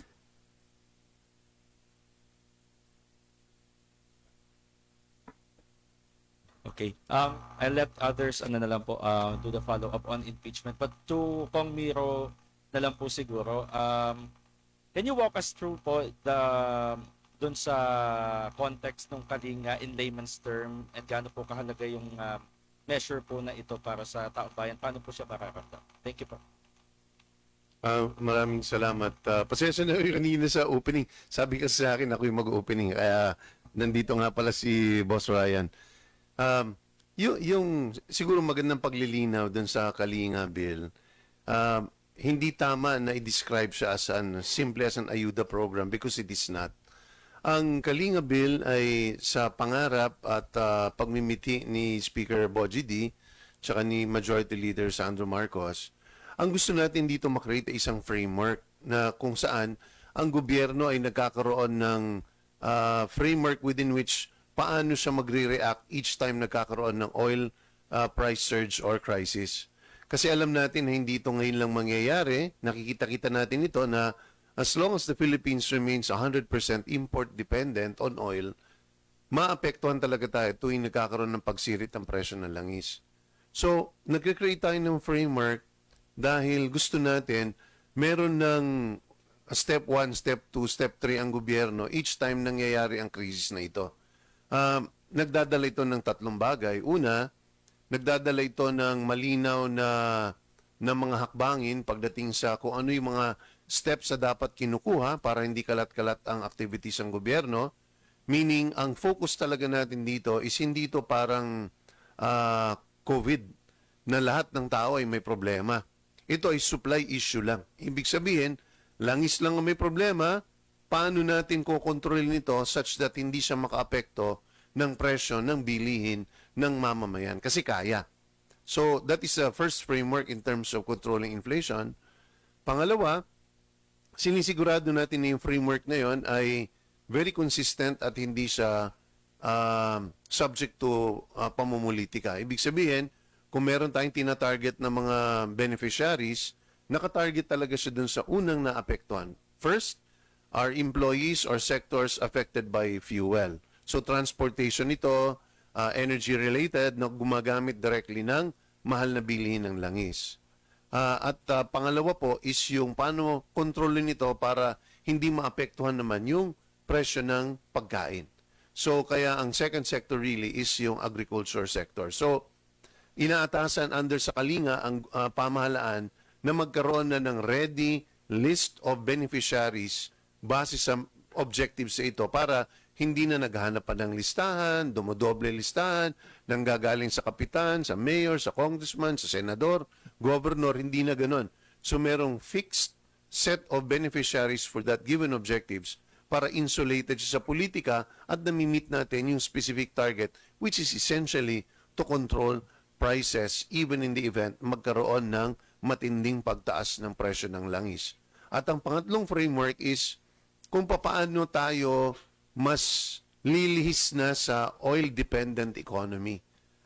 Okay. I'll let others na lang po do the follow-up on impeachment. But to Kong Miro na lang po siguro, can you walk us through po dun sa context ng Kalinga in layman's term and gaano po kahalaga yung measure po na ito para sa taong bayan? Paano po siya mararamdam? Thank you po. Maraming salamat. Pasensya na yung kanina sa opening. Sabi kasi sa akin ako yung mag-opening. Kaya nandito nga pala si Boss Ryan. Yung siguro magandang paglilinaw dun sa Kalinga Bill, hindi tama na i-describe siya as simple as an ayuda program because it is not. Ang Kalinga Bill ay sa pangarap at pagmimiti ni Speaker Bogie D tsaka ni Majority Leader Sandro Marcos. Ang gusto natin dito makreate ay isang framework na kung saan ang gobyerno ay nagkakaroon ng framework within which paano siya magre-react each time nagkakaroon ng oil price surge or crisis. Kasi alam natin na hindi ito ngayon lang mangyayari. Nakikita-kita natin ito na as long as the Philippines remains 100% import dependent on oil, maapektuhan talaga tayo tuwing nagkakaroon ng pagsirit ng presyo ng langis. So, nagre-create tayo ng framework dahil gusto natin meron ng step 1, step 2, step 3 ang gobyerno each time nangyayari ang krisis na ito. Nagdadala ito ng tatlong bagay. Una, nagdadala ito ng malinaw na mga hakbangin pagdating sa kung ano yung mga steps na dapat kinukuha para hindi kalat-kalat ang activities ng gobyerno. Meaning, ang focus talaga natin dito is hindi ito parang COVID na lahat ng tao ay may problema. Ito ay supply issue lang. Ibig sabihin, langis lang ang may problema, paano natin kukontrolin ito such that hindi siya makaapekto ng presyo ng bilihin ng mamamayan? Kasi kaya. So, that is the first framework in terms of controlling inflation. Pangalawa, sinisigurado natin na yung framework na yon ay very consistent at hindi siya subject to pamumulitika. Ibig sabihin, kung meron tayong tina-target na mga beneficiaries, nakatarget talaga siya dun sa unang naapektuhan. First, are employees or sectors affected by fuel. So transportation ito, energy-related, na gumagamit directly ng mahal na bilihin ng langis. At pangalawa po is yung paano kontrolin ito para hindi maapektuhan naman yung presyo ng pagkain. So kaya ang second sector really is yung agriculture sector. So inaatasan under sa Kalinga ang pamahalaan na magkaroon na ng ready list of beneficiaries base sa objectives sa ito para hindi na naghahanap pa ng listahan, dumodoble listahan, nanggagaling sa kapitan, sa mayor, sa congressman, sa senador, governor, hindi na ganon. So merong fixed set of beneficiaries for that given objectives para insulated siya sa politika at namimit natin yung specific target which is essentially to control prices even in the event magkaroon ng matinding pagtaas ng presyo ng langis. At ang pangatlong framework is kung paano tayo mas lilihis na sa oil-dependent economy.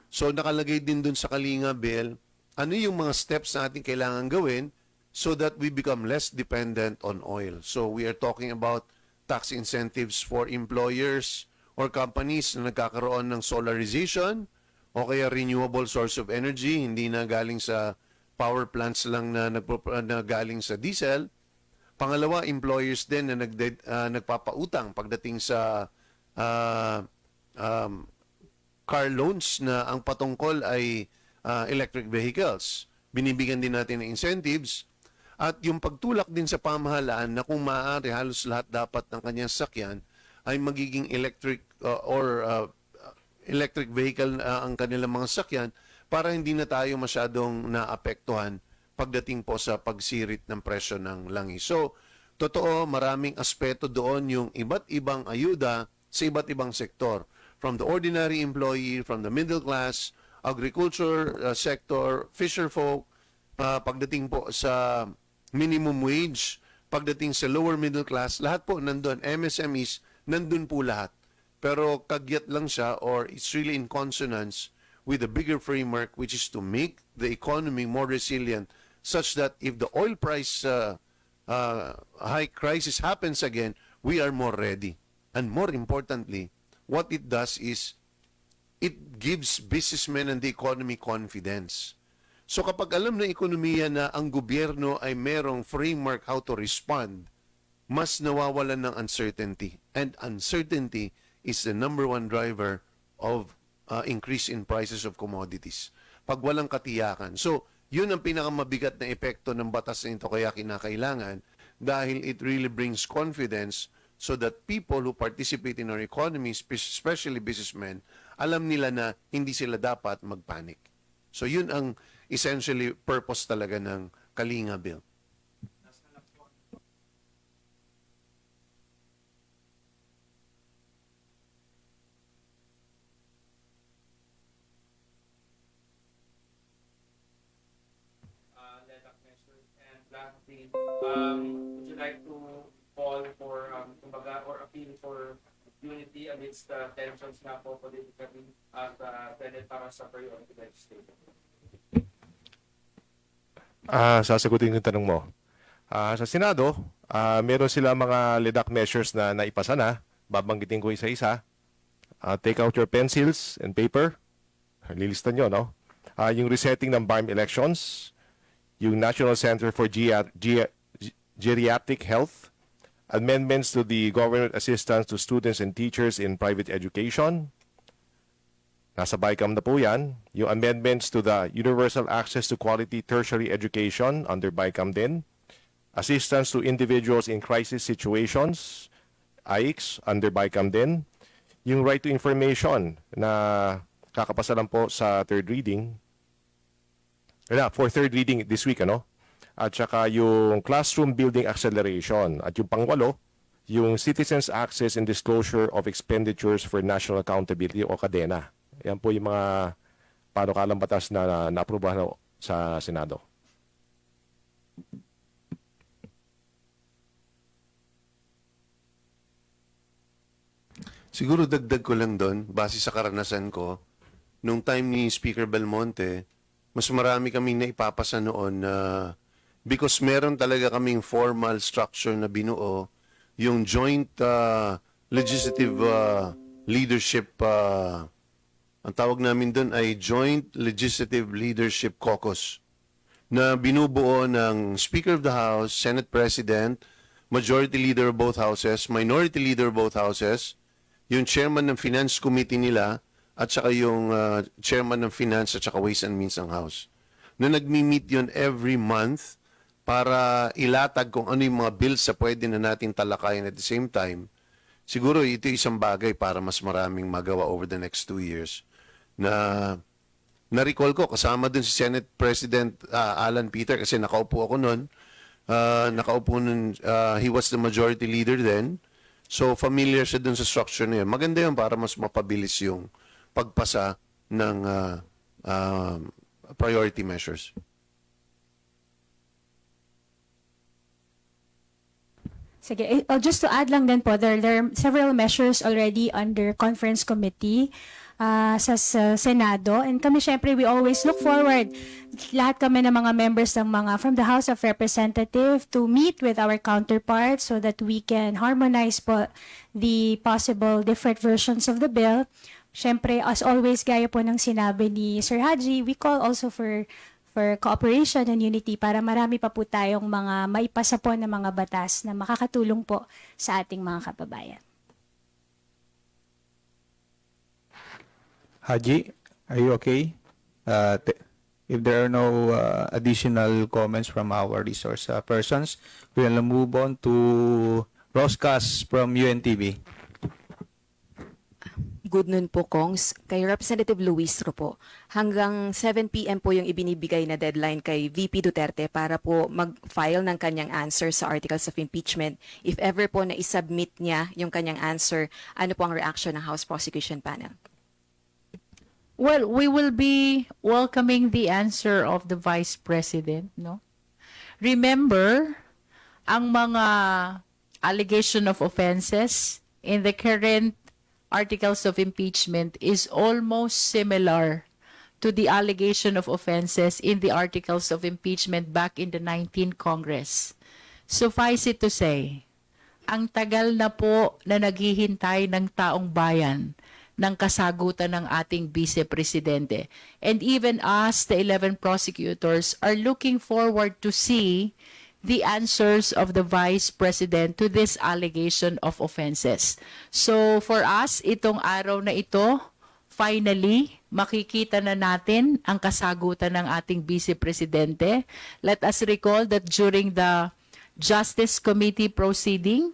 So nakalagay din dun sa Kalinga Bill, ano yung mga steps na ating kailangan gawin so that we become less dependent on oil. So we are talking about tax incentives for employers or companies na nagkakaroon ng solarization o kaya renewable source of energy, hindi na galing sa power plants lang na galing sa diesel. Pangalawa, employers din na nagpapautang pagdating sa car loans na ang patungkol ay electric vehicles. Binibigyan din natin ng incentives at yung pagtulak din sa pamahalaan na kung maaari halos lahat dapat ng kanyang sasakyan ay magiging electric electric vehicle ang kanilang mga sasakyan para hindi na tayo masyadong naapektuhan pagdating po sa pagsirit ng presyo ng langis. So, totoo, maraming aspeto doon yung iba't ibang ayuda sa iba't ibang sektor. From the ordinary employee, from the middle class, agriculture sector, fisher folk, pagdating po sa minimum wage, pagdating sa lower middle class, lahat po nandun. MSMEs, nandun po lahat. Pero kagyat lang siya or it's really in consonance with the bigger framework, which is to make the economy more resilient such that if the oil price high crisis happens again, we are more ready. And more importantly, what it does is it gives businessmen and the economy confidence. So kapag alam ng ekonomiya na ang gobyerno ay merong framework how to respond, mas nawawalan ng uncertainty. And uncertainty is the number one driver of increase in prices of commodities. Pag walang katiyakan. So, yun ang pinakamabigat na epekto ng batas na ito kaya kinakailangan dahil it really brings confidence so that people who participate in our economy, especially businessmen, alam nila na hindi sila dapat magpanic. So, yun ang essentially purpose talaga ng Kalinga Bill. And lastly, would you like to call for, kumbaga, or appeal for unity amidst the tensions na po politically at Senate para sa priority legislation? Sasagutin ko yung tanong mo. Sa Senado, meron sila mga LEDAC measures na naipasa na. Babanggitin ko isa-isa. Take out your pencils and paper. Lilista nyo, no? Yung resetting ng BARM elections, yung National Center for Geriatric Health, amendments to the government assistance to students and teachers in private education. Nasa BICAM na po yan. Yung amendments to the Universal Access to Quality Tertiary Education under BICAM din. Assistance to individuals in crisis situations, AICS, under BICAM din. Yung right to information na kakapasa lang po sa third reading. For third reading this week, ano? At saka yung classroom building acceleration. At yung pangwalo, yung citizens' access and disclosure of expenditures for national accountability o kadena. Yan po yung mga panukalang batas na naaprubahan sa Senado. Siguro dagdag ko lang doon, base sa karanasan ko, nung time ni Speaker Belmonte, mas marami kaming naipapasa noon na because meron talaga kaming formal structure na binuo, yung joint legislative leadership, ang tawag namin doon ay Joint Legislative Leadership Caucus, na binubuo ng Speaker of the House, Senate President, Majority Leader of both Houses, Minority Leader of both Houses, yung Chairman ng Finance Committee nila, at saka yung Chairman ng Finance at saka Ways and Means ng House. Na nagmi-meet yun every month para ilatag kung ano yung mga bills sa pwede na natin talakayin at the same time. Siguro ito isang bagay para mas maraming magawa over the next 2 years. Na-recall ko, kasama dun si Senate President Alan Peter kasi nakaupo ako nun. He was the majority leader then. So familiar siya dun sa structure na yun. Maganda yun para mas mapabilis yung pagpasa ng priority measures. Sige, just to add lang din po, there are several measures already under conference committee sa Senado. And kami syempre, we always look forward, lahat kami ng mga members ng from the House of Representatives to meet with our counterparts so that we can harmonize po the possible different versions of the bill. Syempre, as always, gaya po ng sinabi ni Sir Haji, we call also for cooperation and unity para marami pa po tayong mga maipasa po ng mga batas na makakatulong po sa ating mga kababayan. Haji, are you okay? If there are no additional comments from our resource persons, we will move on to Roscas from UNTV. Good noon po, Kongs. Kay Representative Luistro po. Hanggang 7 p.m. po yung ibinibigay na deadline kay VP Duterte para po mag-file ng kanyang answer sa articles of impeachment. If ever po na isubmit niya yung kanyang answer, ano po ang reaction ng House Prosecution Panel? Well, we will be welcoming the answer of the Vice President, no? Remember, ang mga allegation of offenses in the current articles of impeachment is almost similar to the allegation of offenses in the articles of impeachment back in the 19th Congress. Suffice it to say, ang tagal na po na naghihintay ng taong bayan ng kasagutan ng ating Vice Presidente. And even us, the 11 prosecutors, are looking forward to see the answers of the Vice President to this allegation of offenses. So for us, itong araw na ito, finally, makikita na natin ang kasagutan ng ating Vice Presidente. Let us recall that during the Justice Committee proceeding,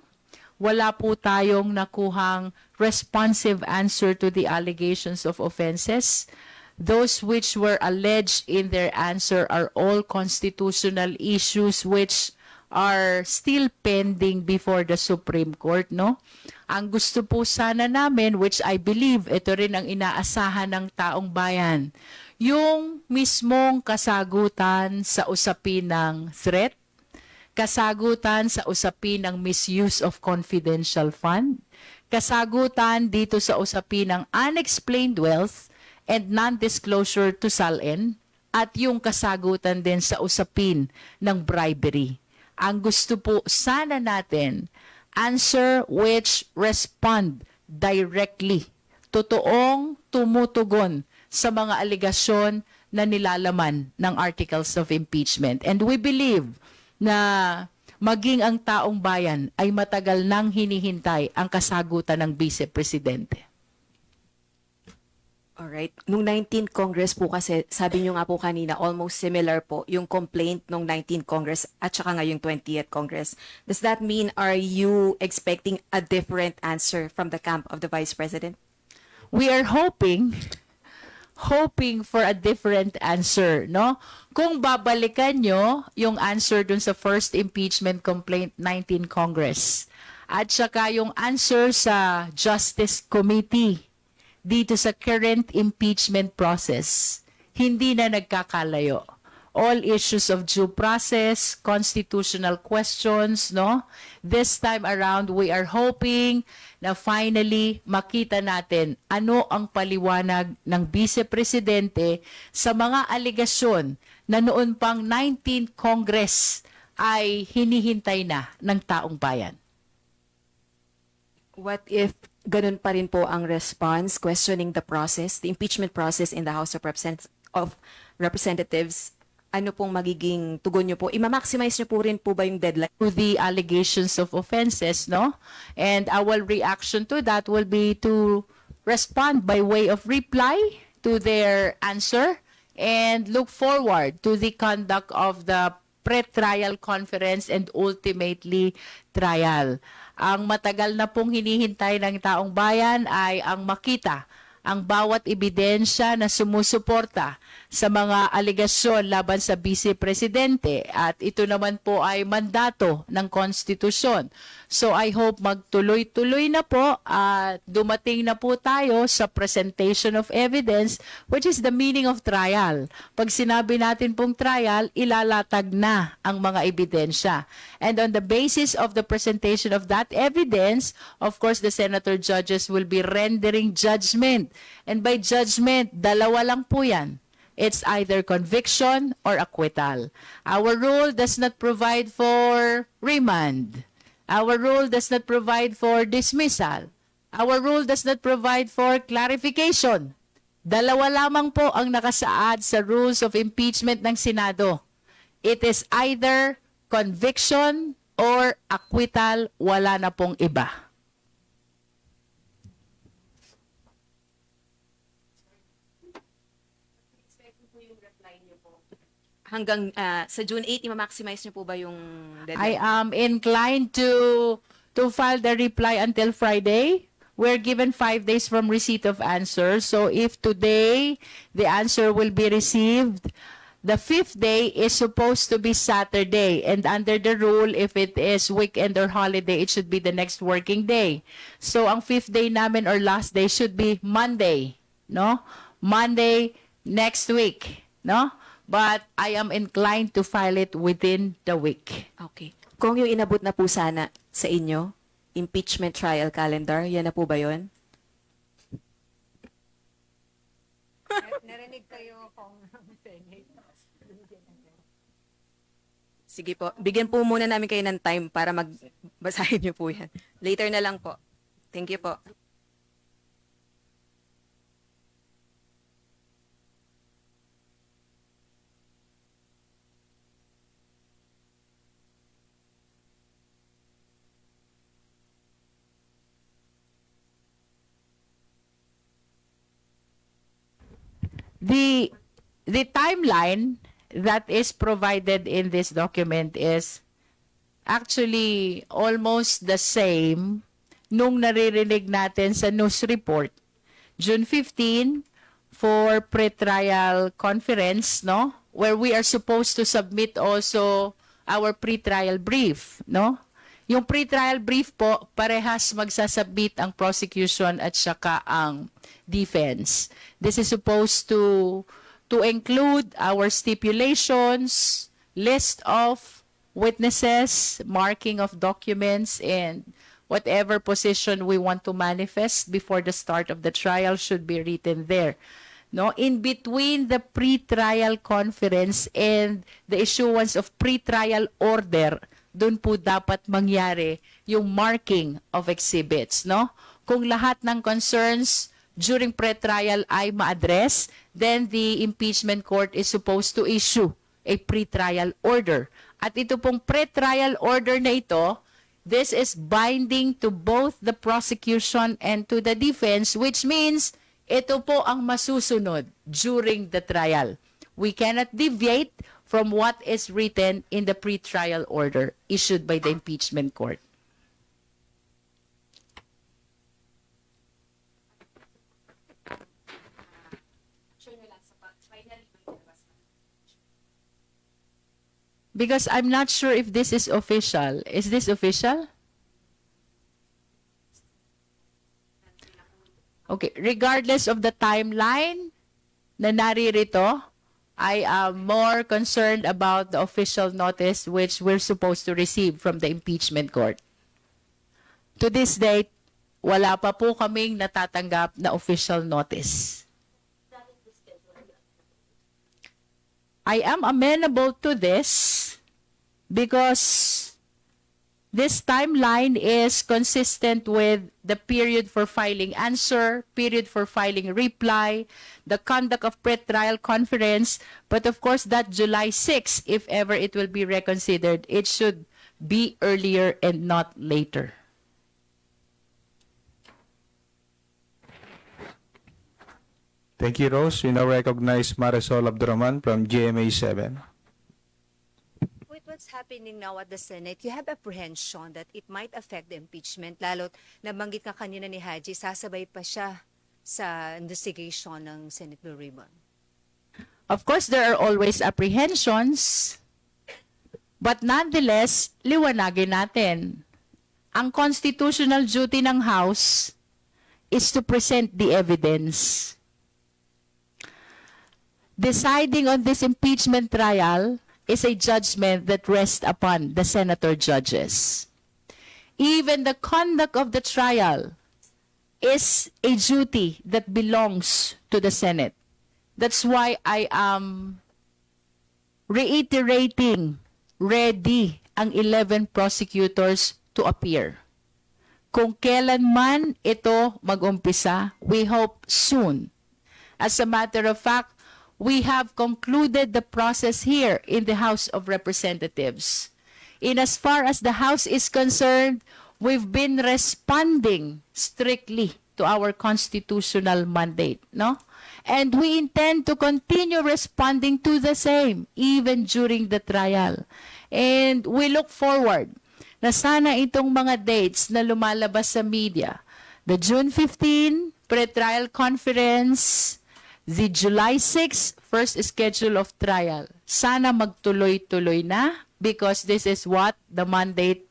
wala po tayong nakuhang responsive answer to the allegations of offenses. Those which were alleged in their answer are all constitutional issues which are still pending before the Supreme Court, no? Ang gusto po sana namin, which I believe ito rin ang inaasahan ng taong bayan, yung mismong kasagutan sa usapin ng threat, kasagutan sa usapin ng misuse of confidential fund, kasagutan dito sa usapin ng unexplained wealth and non-disclosure to SALN, at yung kasagutan din sa usapin ng bribery. Ang gusto po sana natin, answer which respond directly, totoong tumutugon sa mga aligasyon na nilalaman ng articles of impeachment. And we believe na maging ang taong bayan ay matagal nang hinihintay ang kasagutan ng Vice Presidente. Alright. Nung 19th Congress po kasi, sabi nyo nga po kanina, almost similar po yung complaint nung 19th Congress at saka ngayong 20th Congress. Does that mean, are you expecting a different answer from the camp of the Vice President? We are hoping for a different answer, no? Kung babalikan nyo yung answer dun sa first impeachment complaint 19 Congress at saka yung answer sa Justice Committee dito sa current impeachment process, hindi na nagkakalayo. All issues of due process, constitutional questions, no? This time around, we are hoping na finally makita natin ano ang paliwanag ng Vice Presidente sa mga aligasyon na noon pang 19th Congress ay hinihintay na ng taong bayan. What if ganun pa rin po ang response, questioning the process, the impeachment process in the House of Representatives? Ano pong magiging tugon nyo po? I-maximize nyo po rin po ba yung deadline? To the allegations of offenses, no? And our reaction to that will be to respond by way of reply to their answer and look forward to the conduct of the pre-trial conference and ultimately trial. Ang matagal na pong hinihintay ng taong bayan ay ang makita ang bawat ebidensya na sumusuporta sa mga aligasyon laban sa Vice Presidente, at ito naman po ay mandato ng konstitusyon. So I hope magtuloy-tuloy na po at dumating na po tayo sa presentation of evidence, which is the meaning of trial. Pag sinabi natin pong trial, ilalatag na ang mga ebidensya. And on the basis of the presentation of that evidence, of course, the senator judges will be rendering judgment. And by judgment, dalawa lang po yan. It's either conviction or acquittal. Our rule does not provide for remand. Our rule does not provide for dismissal. Our rule does not provide for clarification. Dalawa lamang po ang nakasaad sa rules of impeachment ng Senado. It is either conviction or acquittal, wala na pong iba. Hanggang sa June 8, i-maximize nyo po ba yung I deadline? am inclined to file the reply until Friday. We're given 5 days from receipt of answer. So if today the answer will be received, the 5th day is supposed to be Saturday. And under the rule, if it is weekend or holiday, it should be the next working day. So ang 5th day namin or last day should be Monday, no? Monday next week, no? But I am inclined to file it within the week. Okay. Kung yung inabot na po sana sa inyo, impeachment trial calendar, yan na po ba yun? Narinig kayo kung Sige po. Bigyan po muna namin kayo ng time para magbasahin niyo po yan. Later na lang po. Thank you po. The timeline that is provided in this document is actually almost the same nung naririnig natin sa news report. June 15 for pre-trial conference, no? Where we are supposed to submit also our pre-trial brief, no? Yung pre-trial brief po, parehas magsasubmit ang prosecution at saka ang defense. This is supposed to include our stipulations, list of witnesses, marking of documents, and whatever position we want to manifest before the start of the trial should be written there. No, in between the pre-trial conference and the issuance of pre-trial order, doon po dapat mangyari yung marking of exhibits, no? Kung lahat ng concerns during pre-trial ay ma-address, then the impeachment court is supposed to issue a pre-trial order. At ito pong pre-trial order na ito, this is binding to both the prosecution and to the defense, which means ito po ang masusunod during the trial. We cannot deviate from what is written in the pre-trial order issued by the impeachment court. Because I'm not sure if this is official. Is this official? Okay, regardless of the timeline na naririto, I am more concerned about the official notice which we're supposed to receive from the impeachment court. To this date, wala pa po kaming natatanggap na official notice. I am amenable to this because this timeline is consistent with the period for filing answer, period for filing reply, the conduct of pre-trial conference, but of course that July 6, if ever it will be reconsidered, it should be earlier and not later. Thank you, Rose. We now recognize Marisol Abdurrahman from GMA 7. with what's happening now at the Senate, you have apprehension that it might affect the impeachment, lalo't nabanggit ka kanina ni Haji, sasabay pa siya sa investigation ng Senate Blue Ribbon. Of course, there are always apprehensions, but nonetheless, liwanagin natin. Ang constitutional duty ng House is to present the evidence. Deciding on this impeachment trial is a judgment that rests upon the senator judges. Even the conduct of the trial is a duty that belongs to the Senate. That's why I am reiterating ready ang 11 prosecutors to appear. Kung kailan man ito mag-umpisa, we hope soon. As a matter of fact, we have concluded the process here in the House of Representatives. In as far as the House is concerned, we've been responding strictly to our constitutional mandate, no? And we intend to continue responding to the same, even during the trial. And we look forward na sana itong mga dates na lumalabas sa media, the June 15 pre-trial conference, the July 6 first schedule of trial, sana magtuloy-tuloy na because this is what the mandate,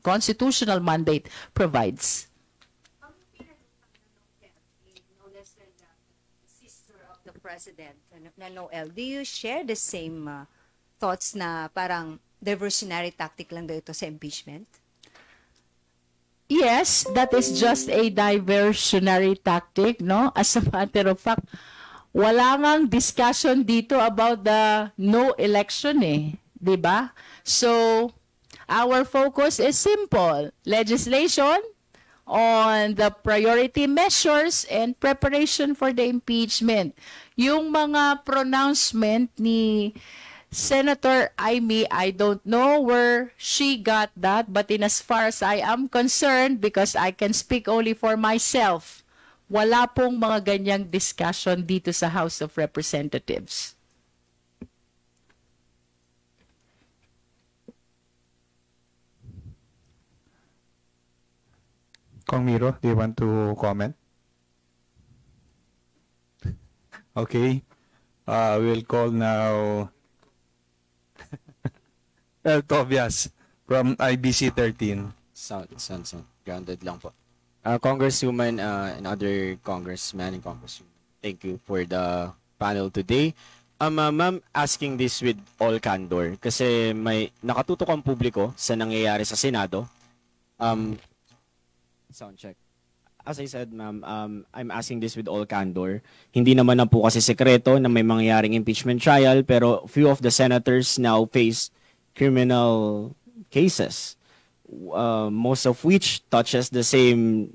constitutional mandate provides. No less than the sister the president, na Noel, do you share the same thoughts na parang diversionary tactic lang daw ito sa impeachment? Yes, that is just a diversionary tactic, no? As a matter of fact, wala ngang discussion dito about the no election eh, 'di ba? So, our focus is simple. Legislation on the priority measures and preparation for the impeachment. Yung mga pronouncement ni Senator Amy, I don't know where she got that, but in as far as I am concerned, because I can speak only for myself, wala pong mga ganyang discussion dito sa House of Representatives. Kong Miro, do you want to comment? Okay. We'll call now El Tobias from IBC 13. Sound. Grounded lang po. Congresswoman and other congressmen and congresswomen, thank you for the panel today. Ma'am, asking this with all candor kasi may nakatutok ang publiko sa nangyayari sa Senado. Sound check. As I said, ma'am, I'm asking this with all candor. Hindi naman na po kasi sekreto na may mangyayaring impeachment trial pero few of the senators now face criminal cases, most of which touches the same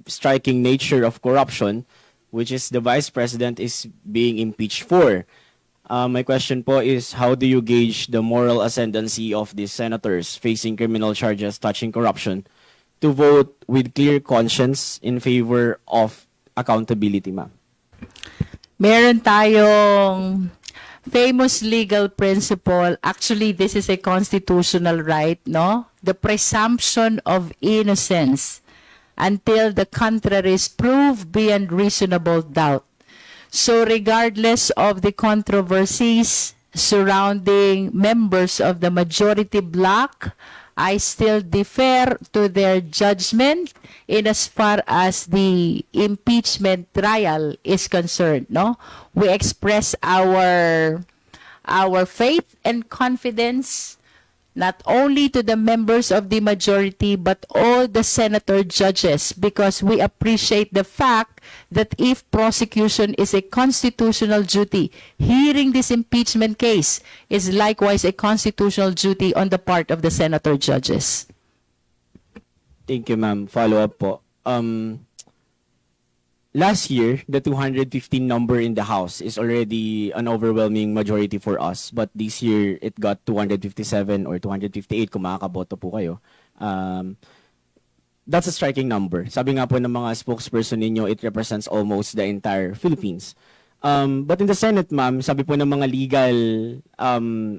striking nature of corruption, which is the Vice President is being impeached for. My question po is, how do you gauge the moral ascendancy of these senators facing criminal charges touching corruption to vote with clear conscience in favor of accountability, ma'am? Meron tayong famous legal principle. Actually, this is a constitutional right, no? The presumption of innocence until the contrary is proved beyond reasonable doubt. So regardless of the controversies surrounding members of the majority bloc, I still defer to their judgment in as far as the impeachment trial is concerned, no? We express our faith and confidence not only to the members of the majority but all the senator judges, because we appreciate the fact that if prosecution is a constitutional duty, hearing this impeachment case is likewise a constitutional duty on the part of the senator judges. Thank you, ma'am. Follow up po. Last year, the 215 number in the House is already an overwhelming majority for us. But this year, it got 257 or 258 kung makakaboto po kayo. That's a striking number. Sabi nga po ng mga spokesperson ninyo, it represents almost the entire Philippines. But in the Senate, ma'am, sabi po ng mga legal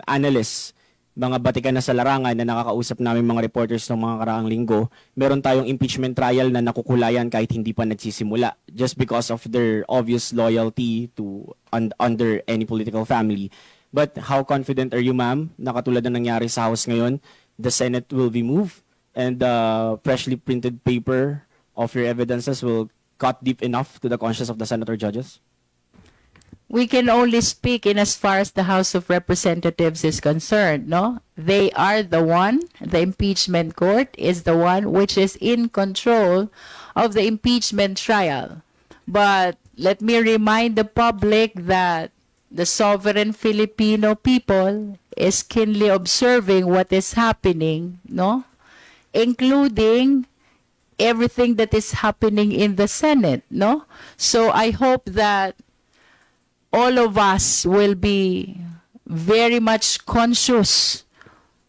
analysts, mga batikan na sa larangan na nakakausap namin mga reporters ng mga karaang linggo, meron tayong impeachment trial na nakukulayan kahit hindi pa nagsisimula just because of their obvious loyalty to under any political family. But how confident are you, ma'am, na katulad na nangyari sa House ngayon, the Senate will be moved and the freshly printed paper of your evidences will cut deep enough to the conscience of the senator judges? We can only speak in as far as the House of Representatives is concerned, no? They are the one, the impeachment court is the one which is in control of the impeachment trial. But let me remind the public that the sovereign Filipino people is keenly observing what is happening, no? Including everything that is happening in the Senate, no? So I hope that all of us will be very much conscious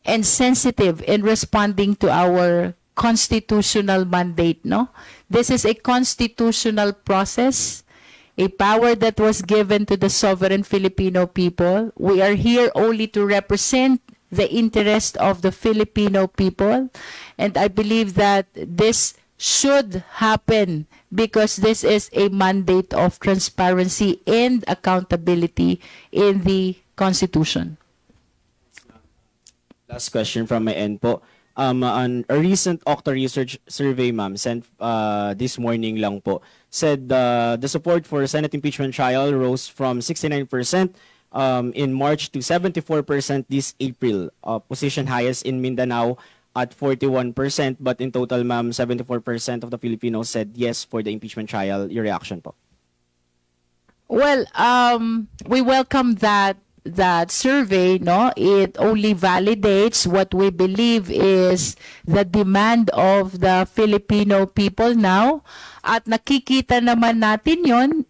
and sensitive in responding to our constitutional mandate, no? This is a constitutional process, a power that was given to the sovereign Filipino people. We are here only to represent the interest of the Filipino people, and I believe that this should happen because this is a mandate of transparency and accountability in the Constitution. Last question from my end po. on a recent Okta Research survey, ma'am, sent this morning lang po, said the support for Senate impeachment trial rose from 69% in March to 74% this April. Position highest in Mindanao at 41%, but in total, ma'am, 74% of the Filipinos said yes for the impeachment trial. Your reaction po? Well, we welcome that survey, no? It only validates what we believe is the demand of the Filipino people now. At nakikita naman natin yon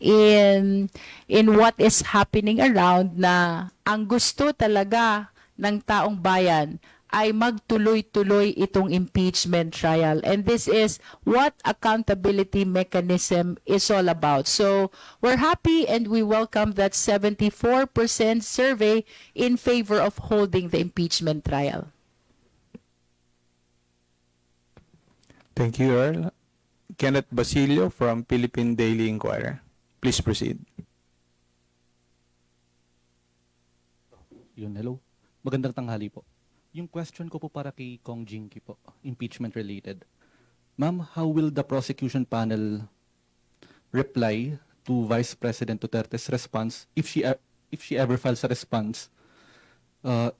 in what is happening around, na ang gusto talaga ng taong bayan ay magtuloy-tuloy itong impeachment trial. And this is what accountability mechanism is all about. So we're happy and we welcome that 74% survey in favor of holding the impeachment trial. Thank you, Earl. Kenneth Basilio from Philippine Daily Inquirer. Please proceed. Yun, hello. Magandang tanghali po. Yung question ko po para kay Kong Jinky po, impeachment related. Ma'am, how will the prosecution panel reply to Vice President Duterte's response if she ever files a response?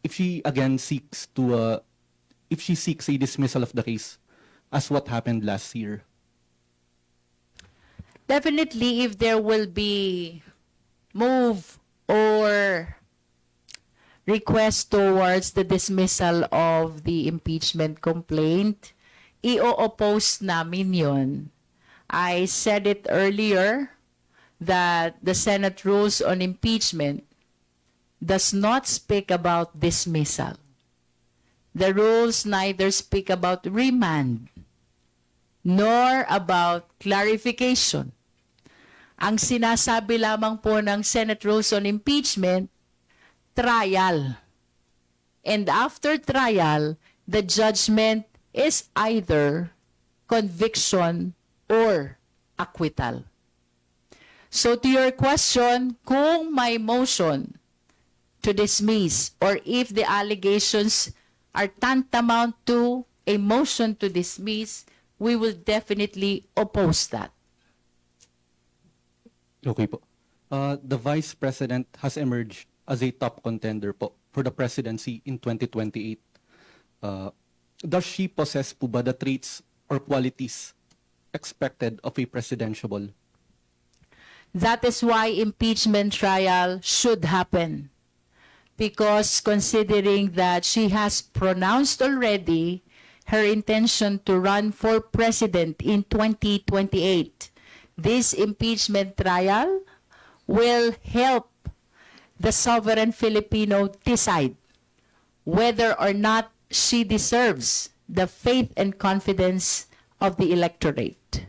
If she again seeks a dismissal of the case, as what happened last year? Definitely, if there will be move or request towards the dismissal of the impeachment complaint, i-oppose namin yun. I said it earlier that the Senate rules on impeachment does not speak about dismissal. The rules neither speak about remand nor about clarification. Ang sinasabi lamang po ng Senate rules on impeachment, trial. And after trial, the judgment is either conviction or acquittal. So to your question, kung may motion to dismiss or if the allegations are tantamount to a motion to dismiss, we will definitely oppose that. Okay po. The Vice President has emerged as a top contender po for the presidency in 2028. Does she possess po ba the traits or qualities expected of a presidentiable? That is why impeachment trial should happen. Because considering that she has pronounced already her intention to run for president in 2028, this impeachment trial will help the sovereign Filipino decide whether or not she deserves the faith and confidence of the electorate.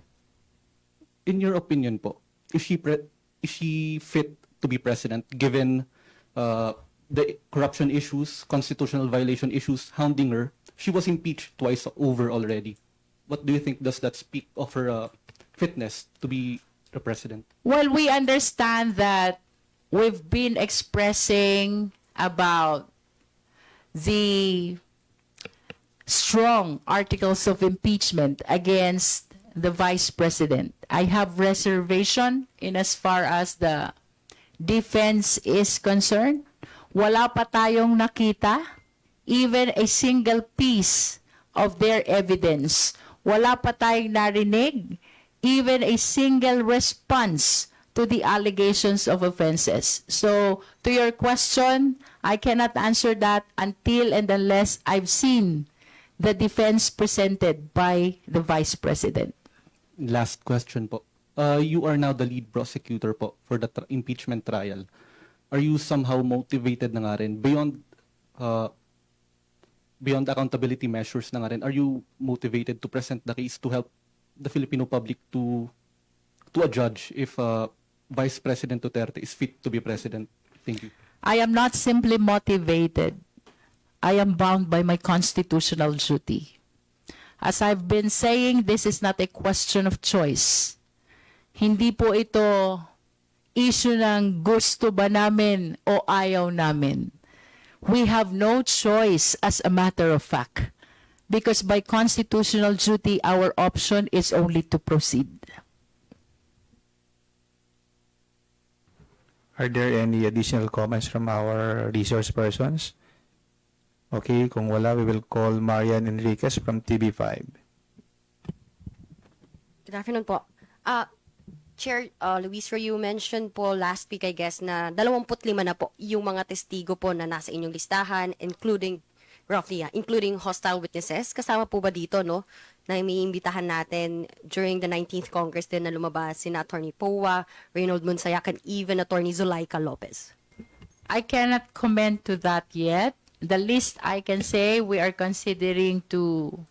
In your opinion po, is she fit to be president given the corruption issues, constitutional violation issues hounding her? She was impeached twice over already. What do you think, does that speak of her fitness to be the president? Well, we understand that we've been expressing about the strong articles of impeachment against the Vice President. I have reservation in as far as the defense is concerned. Wala pa tayong nakita, even a single piece of their evidence. Wala pa tayong narinig, even a single response to the allegations of offenses. So, to your question, I cannot answer that until and unless I've seen the defense presented by the Vice President. Last question po. You are now the lead prosecutor po for the impeachment trial. Are you somehow motivated na nga rin beyond accountability measures na nga rin? Are you motivated to present the case to help the Filipino public to a judge if Vice President Duterte is fit to be president? Thank you. I am not simply motivated. I am bound by my constitutional duty. As I've been saying, this is not a question of choice. Hindi po ito issue ng gusto ba namin o ayaw namin. We have no choice as a matter of fact. because by constitutional duty, our option is only to proceed. Are there any additional comments from our resource persons? Okay, kung wala, we will call Marian Enriquez from TV5. Good afternoon po. Chair Luis, you mentioned po last week, I guess, na 25 na po yung mga testigo po na nasa inyong listahan, including including hostile witnesses. Kasama po ba dito, no, na iniimbitahan natin during the 19th Congress din na lumabas sina Attorney Powa, Reynold Monsayak, and even Attorney Zulaika Lopez? I cannot comment to that yet. The least I can say, we are considering to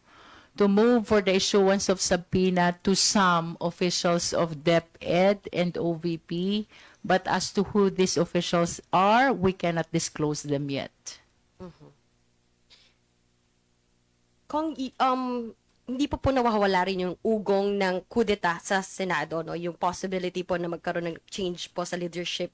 move for the issuance of subpoena to some officials of DepEd and OVP, but as to who these officials are, we cannot disclose them yet. Kung hindi po nawawala rin yung ugong ng kudeta sa Senado, no? Yung possibility po na magkaroon ng change po sa leadership.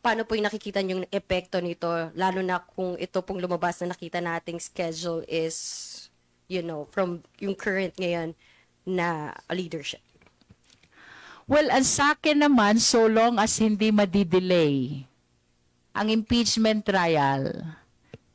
Paano po yung nakikita yung epekto nito, lalo na kung ito pong lumabas na nakita nating schedule is, you know, from yung current ngayon na leadership? Well, ang sa akin naman, so long as hindi madidelay ang impeachment trial,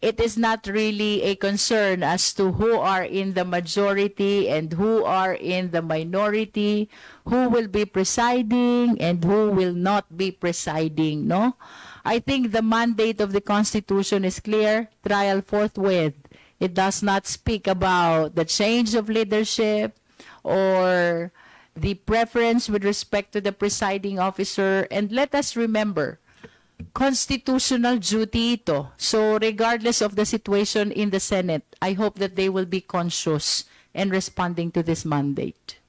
it is not really a concern as to who are in the majority and who are in the minority, who will be presiding and who will not be presiding, no? I think the mandate of the Constitution is clear, trial forthwith. It does not speak about the change of leadership or the preference with respect to the presiding officer. And let us remember, constitutional duty ito. So regardless of the situation in the Senate, I hope that they will be conscious and responding to this mandate.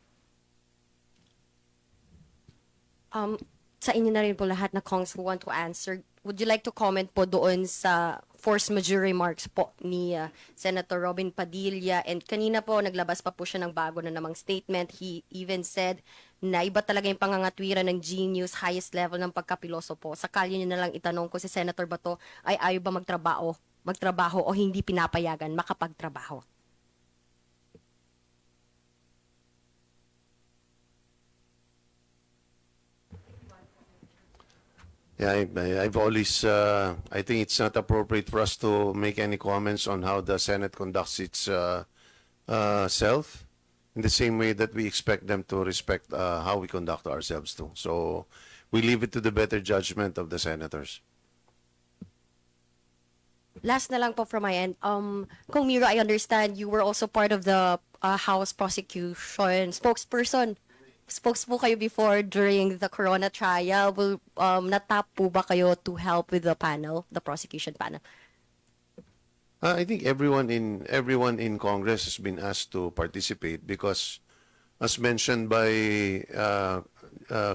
Sa inyo na rin po lahat na Kongs who want to answer, would you like to comment po doon sa force majeure remarks po ni Senator Robin Padilla? And kanina po, naglabas pa po siya ng bago na namang statement. He even said na iba talaga yung pangangatwiran ng Genius, highest level ng pagkapiloso po. Sakali niyo na lang itanong ko si Senator Bato ay ayaw ba magtrabaho o hindi pinapayagan makapagtrabaho? Yeah, I've always, I think it's not appropriate for us to make any comments on how the Senate conducts its self, in the same way that we expect them to respect how we conduct ourselves too. So we leave it to the better judgment of the senators. Last na lang po from my end. Kung Miro, I understand you were also part of the House prosecution spokesperson. Spokes po kayo before during the Corona trial. Will natap po ba kayo to help with the panel, the prosecution panel? I think everyone in Congress has been asked to participate because, as mentioned by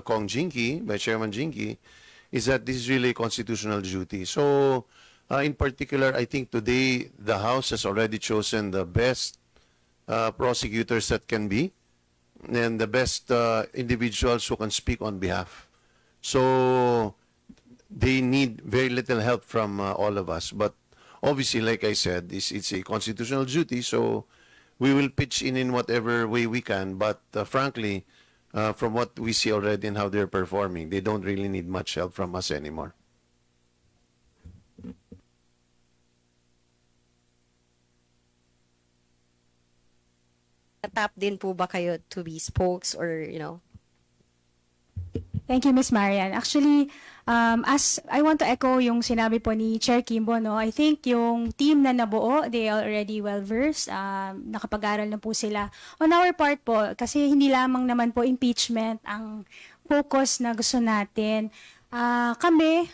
Kong Jinky, by Chairman Jinky, is that this is really a constitutional duty. So, in particular, I think today the House has already chosen the best prosecutors that can be, and the best individuals who can speak on behalf. So they need very little help from all of us. But obviously, like I said, it's a constitutional duty, so we will pitch in whatever way we can. But frankly, from what we see already and how they're performing, they don't really need much help from us anymore. Natap din po ba kayo to be spokes or, you know? Thank you, Ms. Marian. Actually, as I want to echo yung sinabi po ni Chair Kimbo, no, I think yung team na nabuo, they are already well-versed. Nakapag-aral na po sila. On our part po, kasi hindi lamang naman po impeachment ang focus na gusto natin. Kami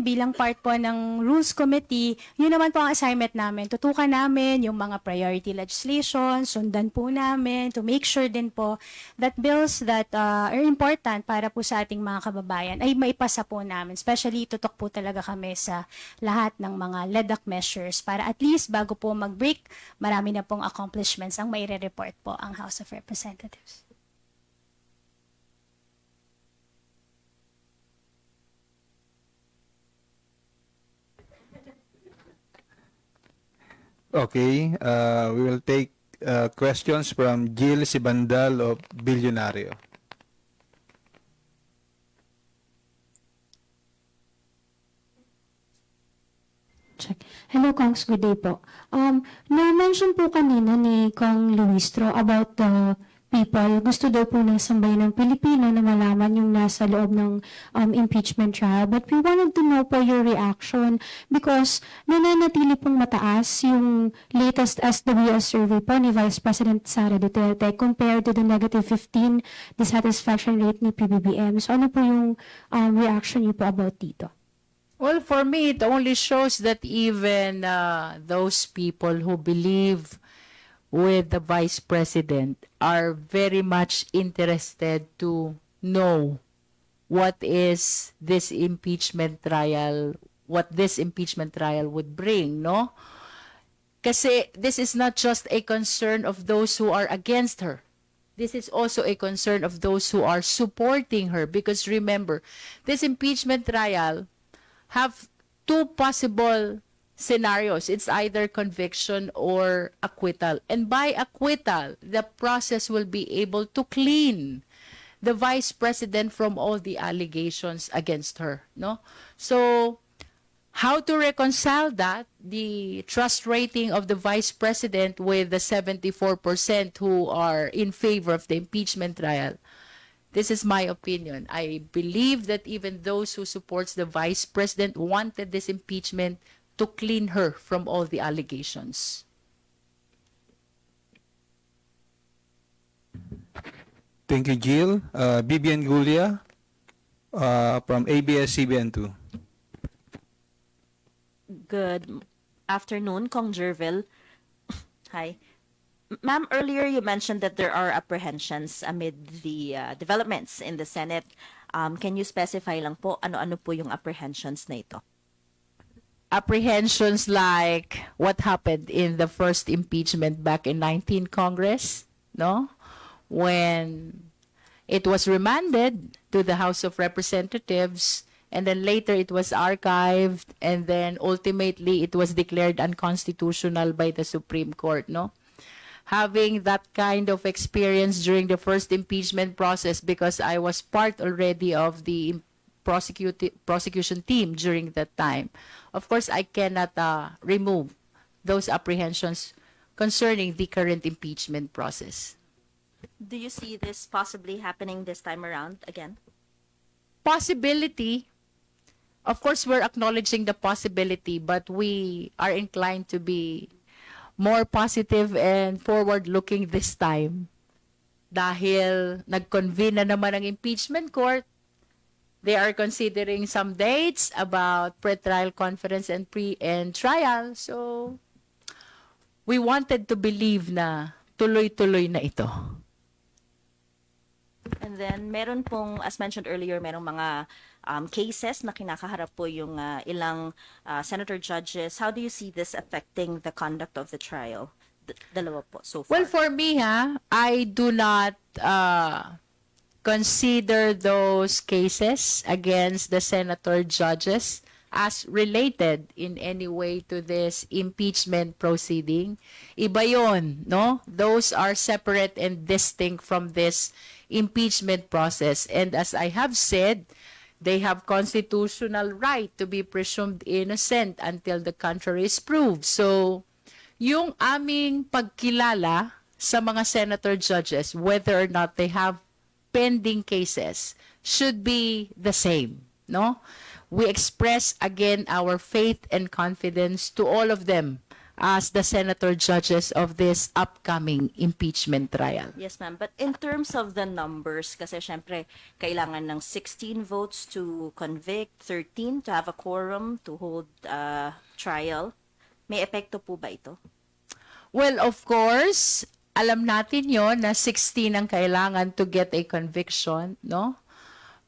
bilang part po ng Rules Committee, yun naman po ang assignment namin. Tutukan namin yung mga priority legislation, sundan po namin to make sure din po that bills that are important para po sa ating mga kababayan ay maipasa po namin. Especially, tutok po talaga kami sa lahat ng mga LEDAC measures para at least bago po mag-break, marami na pong accomplishments ang maire-report po ang House of Representatives. Okay, we will take questions from Jill Sibandal of Billionario. Check. Hello, Kongs. Good day po. Na-mention po kanina ni Kong Luistro about the people. Gusto daw po ng sambayan ng Pilipino na malaman yung nasa loob ng impeachment trial. But we wanted to know po your reaction because nananatili pong mataas yung latest SWS survey po ni Vice President Sara Duterte compared to the -15 dissatisfaction rate ni PBBM. So ano po yung reaction niyo po about dito? Well, for me, it only shows that even those people who believe with the Vice President are very much interested to know what is this impeachment trial, what this impeachment trial would bring, no? Kasi this is not just a concern of those who are against her. This is also a concern of those who are supporting her. Because remember, this impeachment trial have two possible scenarios. It's either conviction or acquittal. And by acquittal, the process will be able to clean the Vice President from all the allegations against her. No? So, how to reconcile that, the trust rating of the Vice President with the 74% who are in favor of the impeachment trial? This is my opinion. I believe that even those who supports the Vice President wanted this impeachment to clean her from all the allegations. Thank you, Jill. Bibian Gulia from ABS-CBN2. Good afternoon, Kong Jervil. Hi. Ma'am, earlier you mentioned that there are apprehensions amid the developments in the Senate. Can you specify lang po ano-ano po yung apprehensions na ito? Apprehensions like what happened in the first impeachment back in 19 Congress, no? When it was remanded to the House of Representatives, and then later it was archived, and then ultimately it was declared unconstitutional by the Supreme Court, no? Having that kind of experience during the first impeachment process, because I was part already of the prosecution team during that time. Of course, I cannot remove those apprehensions concerning the current impeachment process. Do you see this possibly happening this time around again? Possibility. Of course, we're acknowledging the possibility, but we are inclined to be more positive and forward-looking this time. Dahil nag-convene na naman ang impeachment court, they are considering some dates about pre-trial conference and trial. So, we wanted to believe na tuloy-tuloy na ito. And then, meron pong, as mentioned earlier, merong mga cases na kinakaharap po yung ilang senator judges. How do you see this affecting the conduct of the trial? Dalawa po, so far. Well, for me, I do not consider those cases against the senator judges as related in any way to this impeachment proceeding. Iba yun, no? Those are separate and distinct from this impeachment process. And as I have said, they have constitutional right to be presumed innocent until the contrary is proved. So, yung aming pagkilala sa mga senator judges, whether or not they have pending cases, should be the same, no? We express again our faith and confidence to all of them as the senator judges of this upcoming impeachment trial. Yes, ma'am. But in terms of the numbers, kasi syempre, kailangan ng 16 votes to convict, 13 to have a quorum to hold trial. May epekto po ba ito? Well, of course, alam natin yon na 16 ang kailangan to get a conviction, no?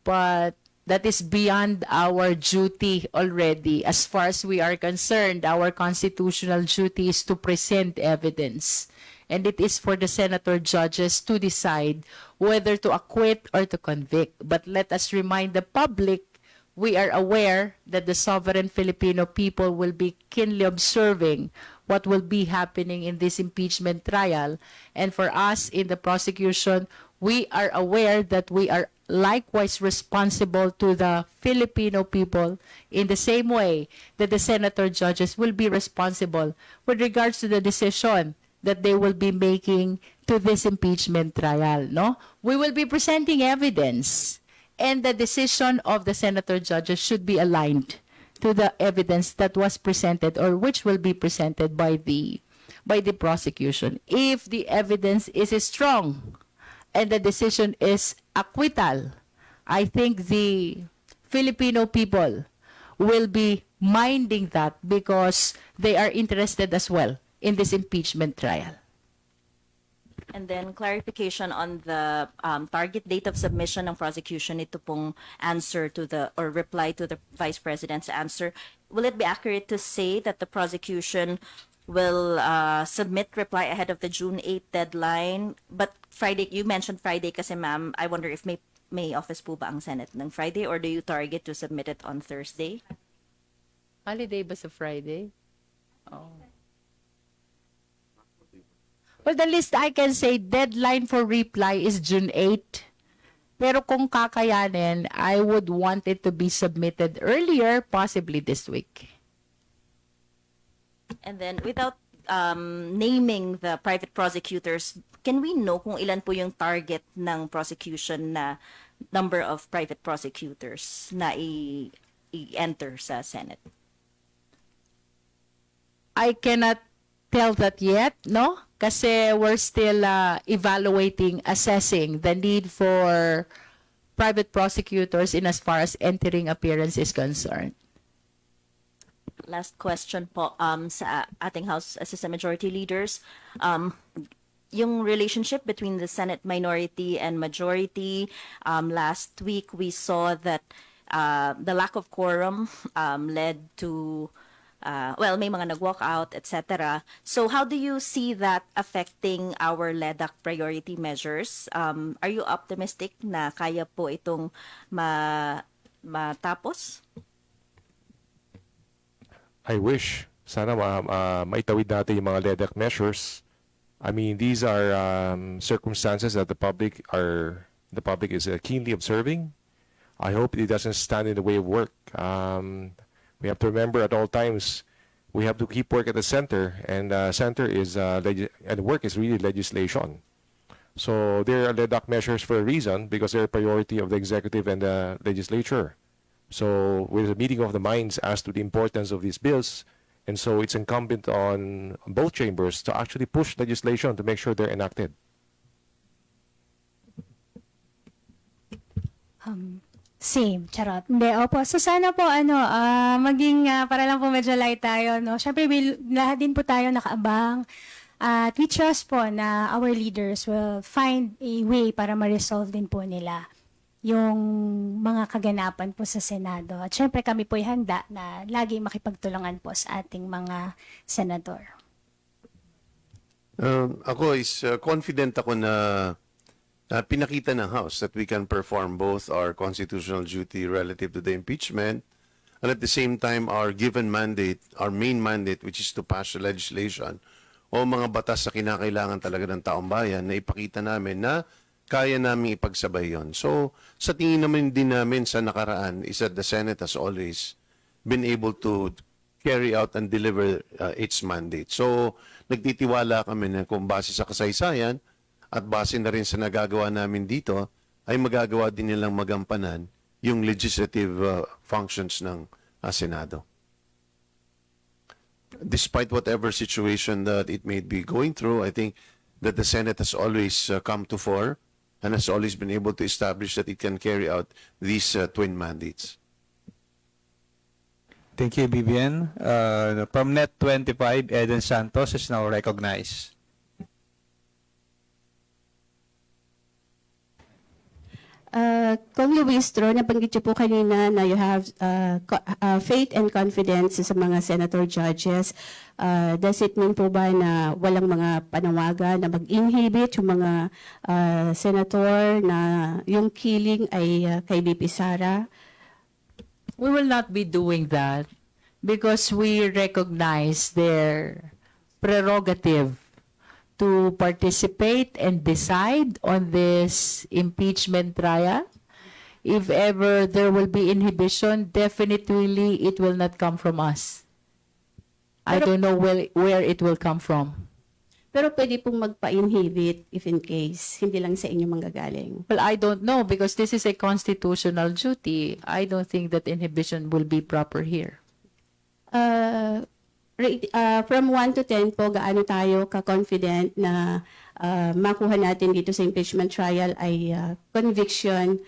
But that is beyond our duty already. As far as we are concerned, our constitutional duty is to present evidence. And it is for the senator judges to decide whether to acquit or to convict. But let us remind the public, we are aware that the sovereign Filipino people will be keenly observing what will be happening in this impeachment trial. And for us in the prosecution, we are aware that we are likewise responsible to the Filipino people in the same way that the senator judges will be responsible with regards to the decision that they will be making to this impeachment trial, no? We will be presenting evidence, and the decision of the senator judges should be aligned to the evidence that was presented or which will be presented by the prosecution. If the evidence is strong and the decision is acquittal, I think the Filipino people will be minding that because they are interested as well in this impeachment trial. And then clarification on the target date of submission ng prosecution, ito pong answer to the, or reply to the Vice President's answer. Will it be accurate to say that the prosecution will submit reply ahead of the June 8 deadline? But Friday, you mentioned Friday kasi ma'am, I wonder if may office po ba ang Senate ng Friday, or do you target to submit it on Thursday? Holiday ba sa Friday? Oh. Well, the least I can say, deadline for reply is June 8. Pero kung kakayanin, I would want it to be submitted earlier, possibly this week. And then without naming the private prosecutors, can we know kung ilan po yung target ng prosecution na number of private prosecutors na i-enter sa Senate? I cannot tell that yet, no? Kasi we're still evaluating, assessing the need for private prosecutors in as far as entering appearance is concerned. Last question po sa ating House Assistant Majority Leaders. Yung relationship between the Senate minority and majority, last week we saw that the lack of quorum led to well, may mga nag-walk out, etc. So how do you see that affecting our LEDAC priority measures? Are you optimistic na kaya po itong matapos? I wish. Sana maitawid natin yung mga LEDAC measures. I mean, these are circumstances that the public is keenly observing. I hope it doesn't stand in the way of work. We have to remember at all times we have to keep work at the center, and center is and work is really legislation. So there are LEDAC measures for a reason, because they're a priority of the executive and the legislature. So with a meeting of the minds as to the importance of these bills, and so it's incumbent on both chambers to actually push legislation to make sure they're enacted. Same, charot. Hindi, opo. So sana po, maging, para lang po medyo light tayo, no? Siyempre, lahat din po tayo nakaabang. At we trust po na our leaders will find a way para ma-resolve din po nila yung mga kaganapan po sa Senado. At syempre, kami po'y handa na lagi makipagtulungan po sa ating mga senador. Ako is confident ako na pinakita ng House that we can perform both our constitutional duty relative to the impeachment and at the same time our given mandate, our main mandate, which is to pass the legislation o mga batas na kinakailangan talaga ng taong bayan, na ipakita namin na kaya namin ipagsabay yon. So, sa tingin naman din namin sa nakaraan is that the Senate has always been able to carry out and deliver its mandate. So, nagtitiwala kami na kung base sa kasaysayan, at base na rin sa nagagawa namin dito, ay magagawa din nilang magampanan yung legislative functions ng Senado. Despite whatever situation that it may be going through, I think that the Senate has always come to fore and has always been able to establish that it can carry out these twin mandates. Thank you, Vivian. From Net 25, Eden Santos is now recognized. Kung Luistro, nabanggit niyo po kanina na you have faith and confidence sa mga senator judges. Does it mean po ba na walang mga panawagan na mag-inhibit yung mga senator na yung killing ay kay BP Sara? We will not be doing that because we recognize their prerogative to participate and decide on this impeachment trial. If ever there will be inhibition, definitely it will not come from us. I don't know where it will come from. Pero pwede pong magpa-inhibit if in case, hindi lang sa inyo manggagaling. Well, I don't know because this is a constitutional duty. I don't think that inhibition will be proper here. From 1 to 10 po, gaano tayo ka-confident na makuha natin dito sa impeachment trial ay conviction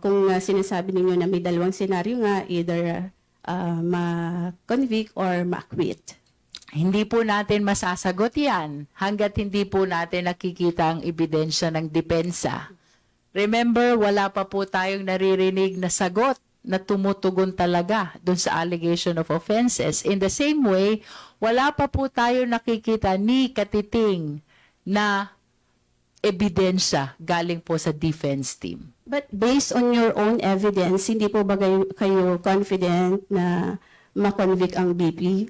kung sinasabi ninyo na may dalawang senaryo nga, either ma-convict or ma-acquit? Hindi po natin masasagot yan hanggat hindi po natin nakikita ang ebidensya ng depensa. Remember, wala pa po tayong naririnig na sagot na tumutugon talaga dun sa allegation of offenses. In the same way, wala pa po tayo nakikita ni katiting na ebidensya galing po sa defense team. But based on your own evidence, hindi po ba kayo confident na ma-convict ang BP?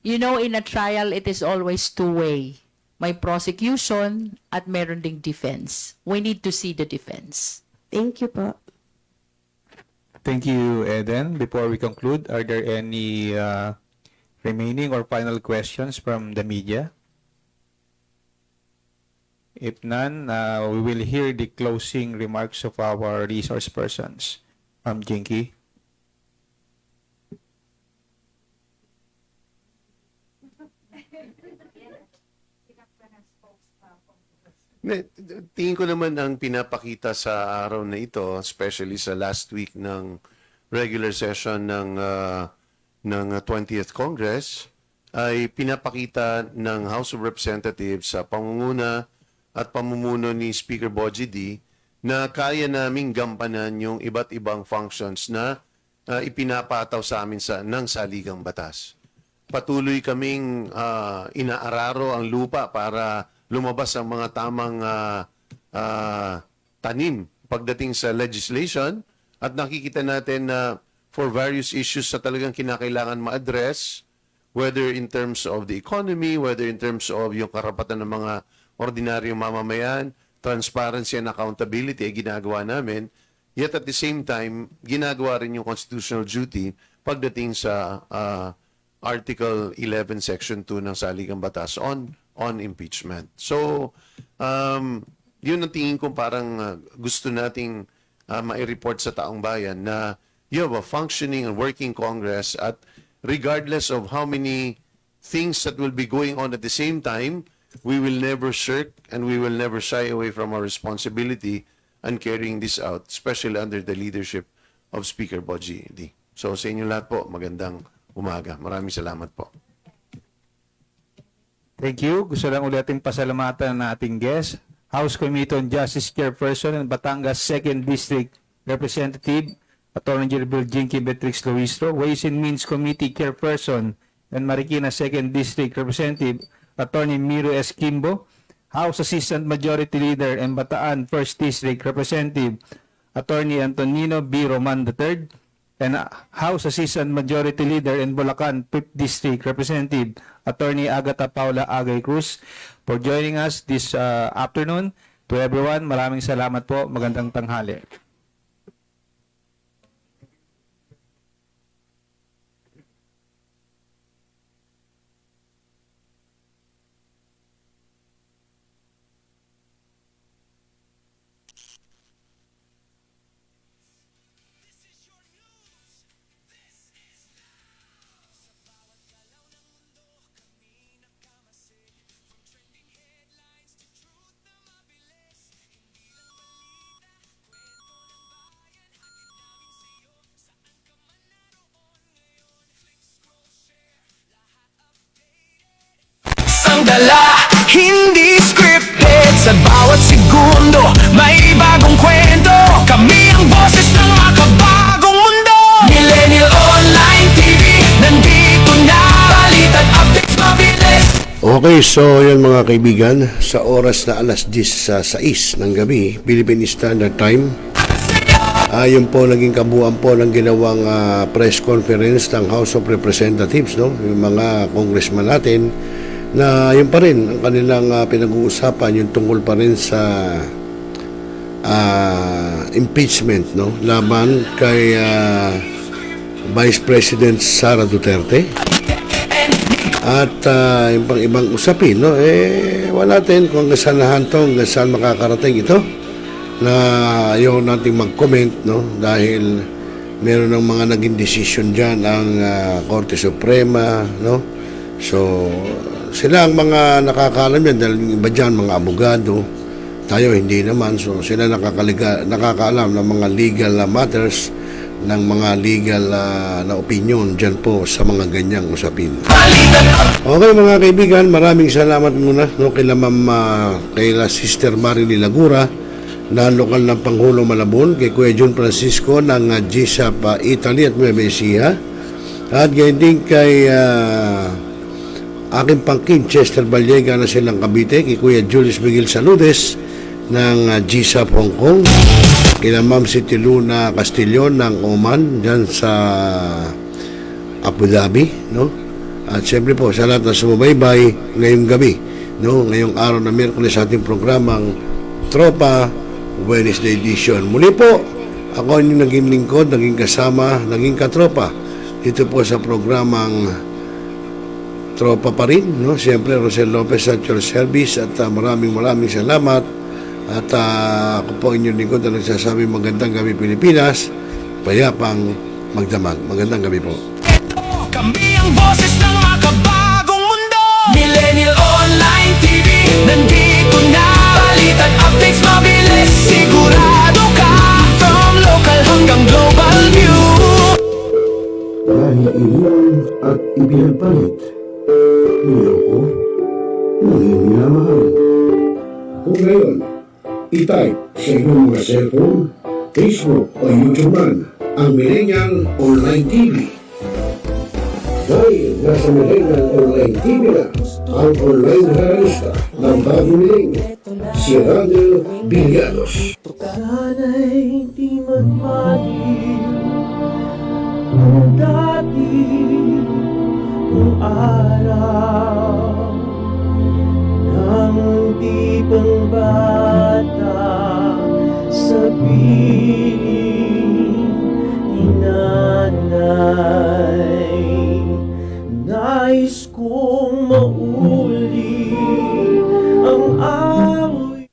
You know, in a trial, it is always two-way. May prosecution at meron ding defense. We need to see the defense. Thank you po. Thank you, Eden. Before we conclude, are there any remaining or final questions from the media? If none, we will hear the closing remarks of our resource persons. Jinky. Tingin ko naman ang pinapakita sa araw na ito, especially sa last week ng regular session ng 20th Congress, ay pinapakita ng House of Representatives sa pangunguna at pamumuno ni Speaker Bogie D na kaya naming gampanan yung iba't ibang functions na ipinapataw sa amin ng saligang batas. Patuloy kaming inaararo ang lupa para lumabas ang mga tamang tanim pagdating sa legislation at nakikita natin na for various issues sa talagang kinakailangan ma-address, whether in terms of the economy, whether in terms of yung karapatan ng mga ordinaryong mamamayan, transparency and accountability ay ginagawa namin. Yet at the same time, ginagawa rin yung constitutional duty pagdating sa Article 11, Section 2 ng Saligang Batas on impeachment. So, yun ang tingin ko parang gusto nating mai-report sa taong bayan na you have a functioning and working Congress at regardless of how many things that will be going on at the same time, we will never shirk and we will never shy away from our responsibility and carrying this out, especially under the leadership of Speaker Bogie D. So sa inyo lahat po, magandang umaga. Maraming salamat po. Thank you. Gusto lang ulitin pasalamatan ng ating guest, House Committee on Justice Chairperson and Batangas 2nd District Representative, Attorney General Jinky Beatrix Luistro, Ways and Means Committee Chairperson and Marikina 2nd District Representative, Attorney Miro S. Kimbo, House Assistant Majority Leader and Bataan 1st District Representative, Attorney Antonino B. Roman III, and House Assistant Majority Leader in Bulacan 5th District Representative, Attorney Agatha Paula Agay Cruz, for joining us this afternoon. To everyone, maraming salamat po. Magandang tanghali. Ang dala, hindi scripted. Sa bawat segundo, may bagong kwento. Kami ang boses ng makabagong mundo. Millennial Online TV, nandito na. Balita't updates mabilis. Okay, so yun mga kaibigan, sa oras na alas 10:06 ng gabi, Philippine Standard Time, yun po naging kabuuan po ng ginawang press conference ng House of Representatives, no? Yung mga congressman natin na yun pa rin ang kanilang pinag-uusapan, yung tungkol pa rin sa impeachment, no, laban kay Vice President Sara Duterte. At yung pang ibang usapin, no, wala natin kung hanggang saan nahantong, hanggang saan makakarating ito, na ayaw nating mag-comment, no, dahil meron ng mga naging desisyon dyan ang Korte Suprema, no. So sila ang mga nakakaalam yan, dahil yung iba dyan mga abogado, tayo hindi naman. So sila nakakaalam ng mga legal matters, ng mga legal na opinion dyan po sa mga ganyang usapin. Okay mga kaibigan, maraming salamat muna, no, kay Sister Marily Lagura na lokal ng Pangulo Malabon, kay Kuya John Francisco ng GSAP Italy at Nueva Ecija, at gayon din kay aking pangkin Chester Ballega na silang Cavite, kay Kuya Julius Miguel Saludes ng GSAP Hong Kong, kina Ma'am Siti Luna Castillon ng Oman dyan sa Abu Dhabi, no? At siyempre po sa lahat na sumubaybay ngayong gabi, no, ngayong araw na Miyerkules sa ating programang Tropa Wednesday edition. Muli po, ako yung naging lingkod, naging kasama, naging katropa dito po sa programang Tropa pa rin, no? Siyempre, Rosel Lopez at your service, at maraming salamat. At ako po inyong lingkod na nagsasabi magandang gabi Pilipinas, payapang magdamag. Magandang gabi po. Kami ang boses ng makabagong mundo. Millennial Online TV, nandito na. Balitan, updates, mabilis, sigurado ka. From local hanggang global view. Dahil iyan at ipinagpalit, niloko, naging minamahal. Kung ngayon, i-type sa inyong mga cellphone, Facebook o YouTube man ang Millennial Online TV. Dahil nasa Millennial Online TV na ang online realista ng bagong milenyo, si Randall Villanos. Sana'y di magmahal kung dati kung araw nang di pang bata sa piling ni nanay. Nais kong mauli ang awit.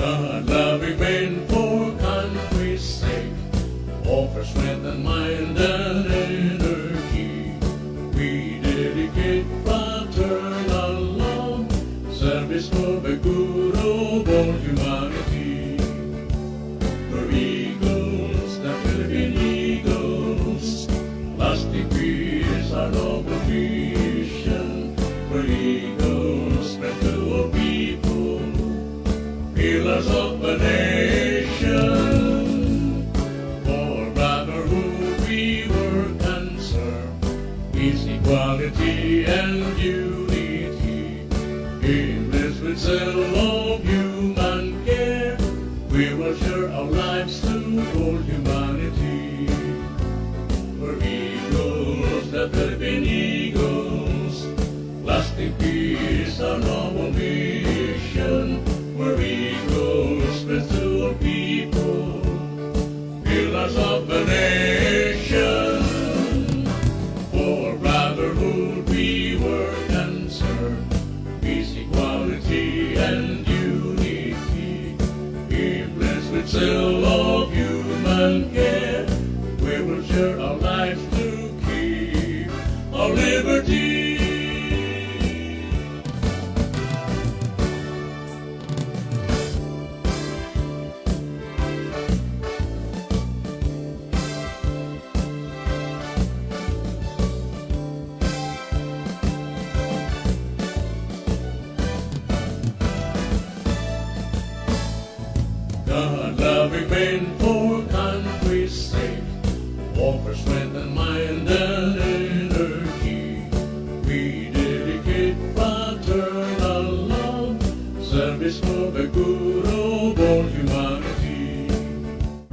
God loving men for country's sake, offers strength and mind and energy. We dedicate fraternal love, service for the good of all humanity. We're eagles, the Philippine Eagles, lasting peace, our noble vision. We're eagles, spread to all people, pillars of the nation. For brotherhood we work and serve, peace, equality, and unity. Aimless with zeal of human care, we will share our lives to all humanity. We're eagles, the Philippine Eagles, lasting peace, our noble mission. We're eagles, spread to all people, pillars of the nation. For brotherhood we work and serve, peace, equality, and unity. Aimless with zeal of human care,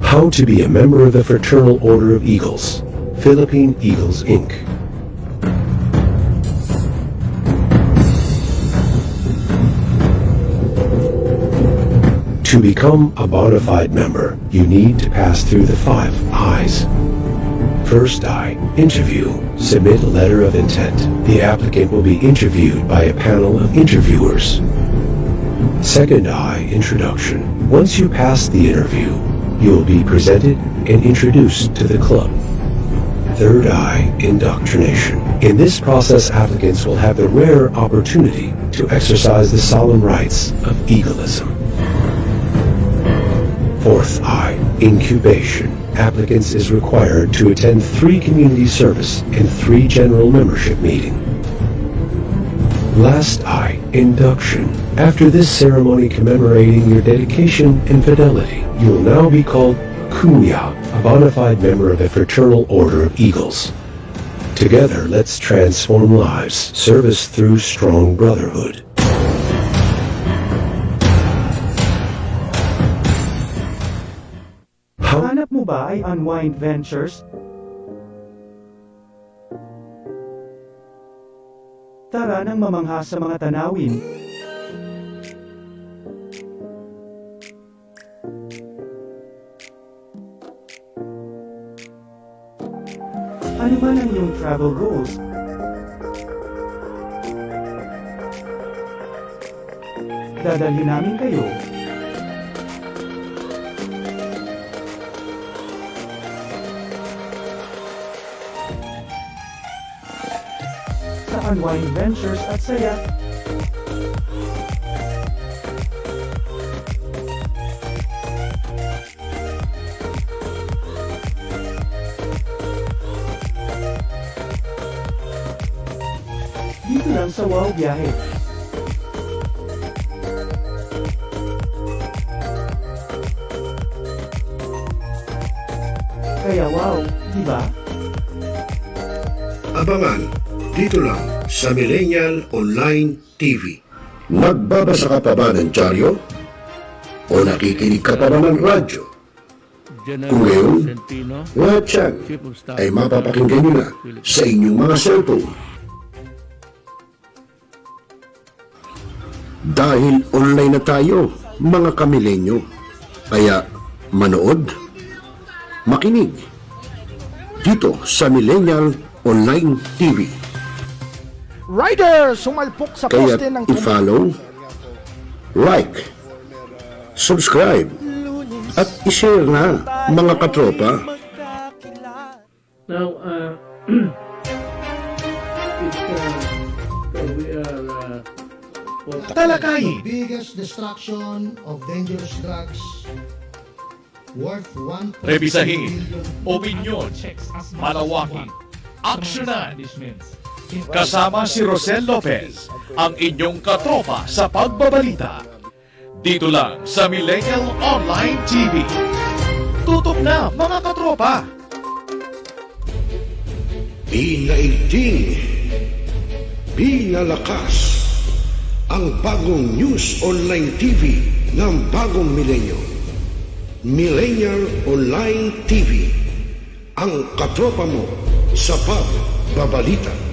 How to be a member of the Fraternal Order of Eagles, Philippine Eagles, Inc. To become a bona fide member, you need to pass through the 5 I's. First I, interview. Submit a letter of intent. The applicant will be interviewed by a panel of interviewers. Second I, introduction. Once you pass the interview, you will be presented and introduced to the club. Third I, indoctrination. In this process, applicants will have the rare opportunity to exercise the solemn rites of eagleism. Fourth I, incubation. Applicants is required to attend 3 community service and 3 general membership meeting. Last I, induction. After this ceremony commemorating your dedication and fidelity, you will now be called Kuya, a bona fide member of the Fraternal Order of Eagles. Together, let's transform lives. Service through strong brotherhood. Hanap mo ba ay Unwind Ventures? Tara nang mamangha sa mga tanawin. Ano man ang iyong travel goals? Dadalhin namin kayo. Sa Unwind Ventures at saya. Dito lang sa Wow Biyahe. Kaya wow, di ba? Abangan dito lang sa Millennial Online TV. Nagbabasa ka pa ba ng dyaryo? O nakikinig ka pa ba ng radyo? Kung ngayon, lahat yan ay mapapakinggan nyo na sa inyong mga cellphone. Dahil online na tayo, mga kamilenyo. Kaya manood, makinig dito sa Millennial Online TV. Rider, sumalpok sa Kaya poste ng i-follow, like, subscribe, at i-share na, mga katropa. Now, Talakayin. Biggest destruction of dangerous drugs worth 1. Rebisahin, opinyon, malawakin, aksyonan. Kasama si Rosel Lopez, ang inyong katropa sa pagbabalita. Dito lang sa Millennial Online TV. Tutok na, mga katropa! Binaigting, binalakas, ang bagong news online TV ng bagong milenyo. Millennial Online TV, ang katropa mo sa pagbabalita.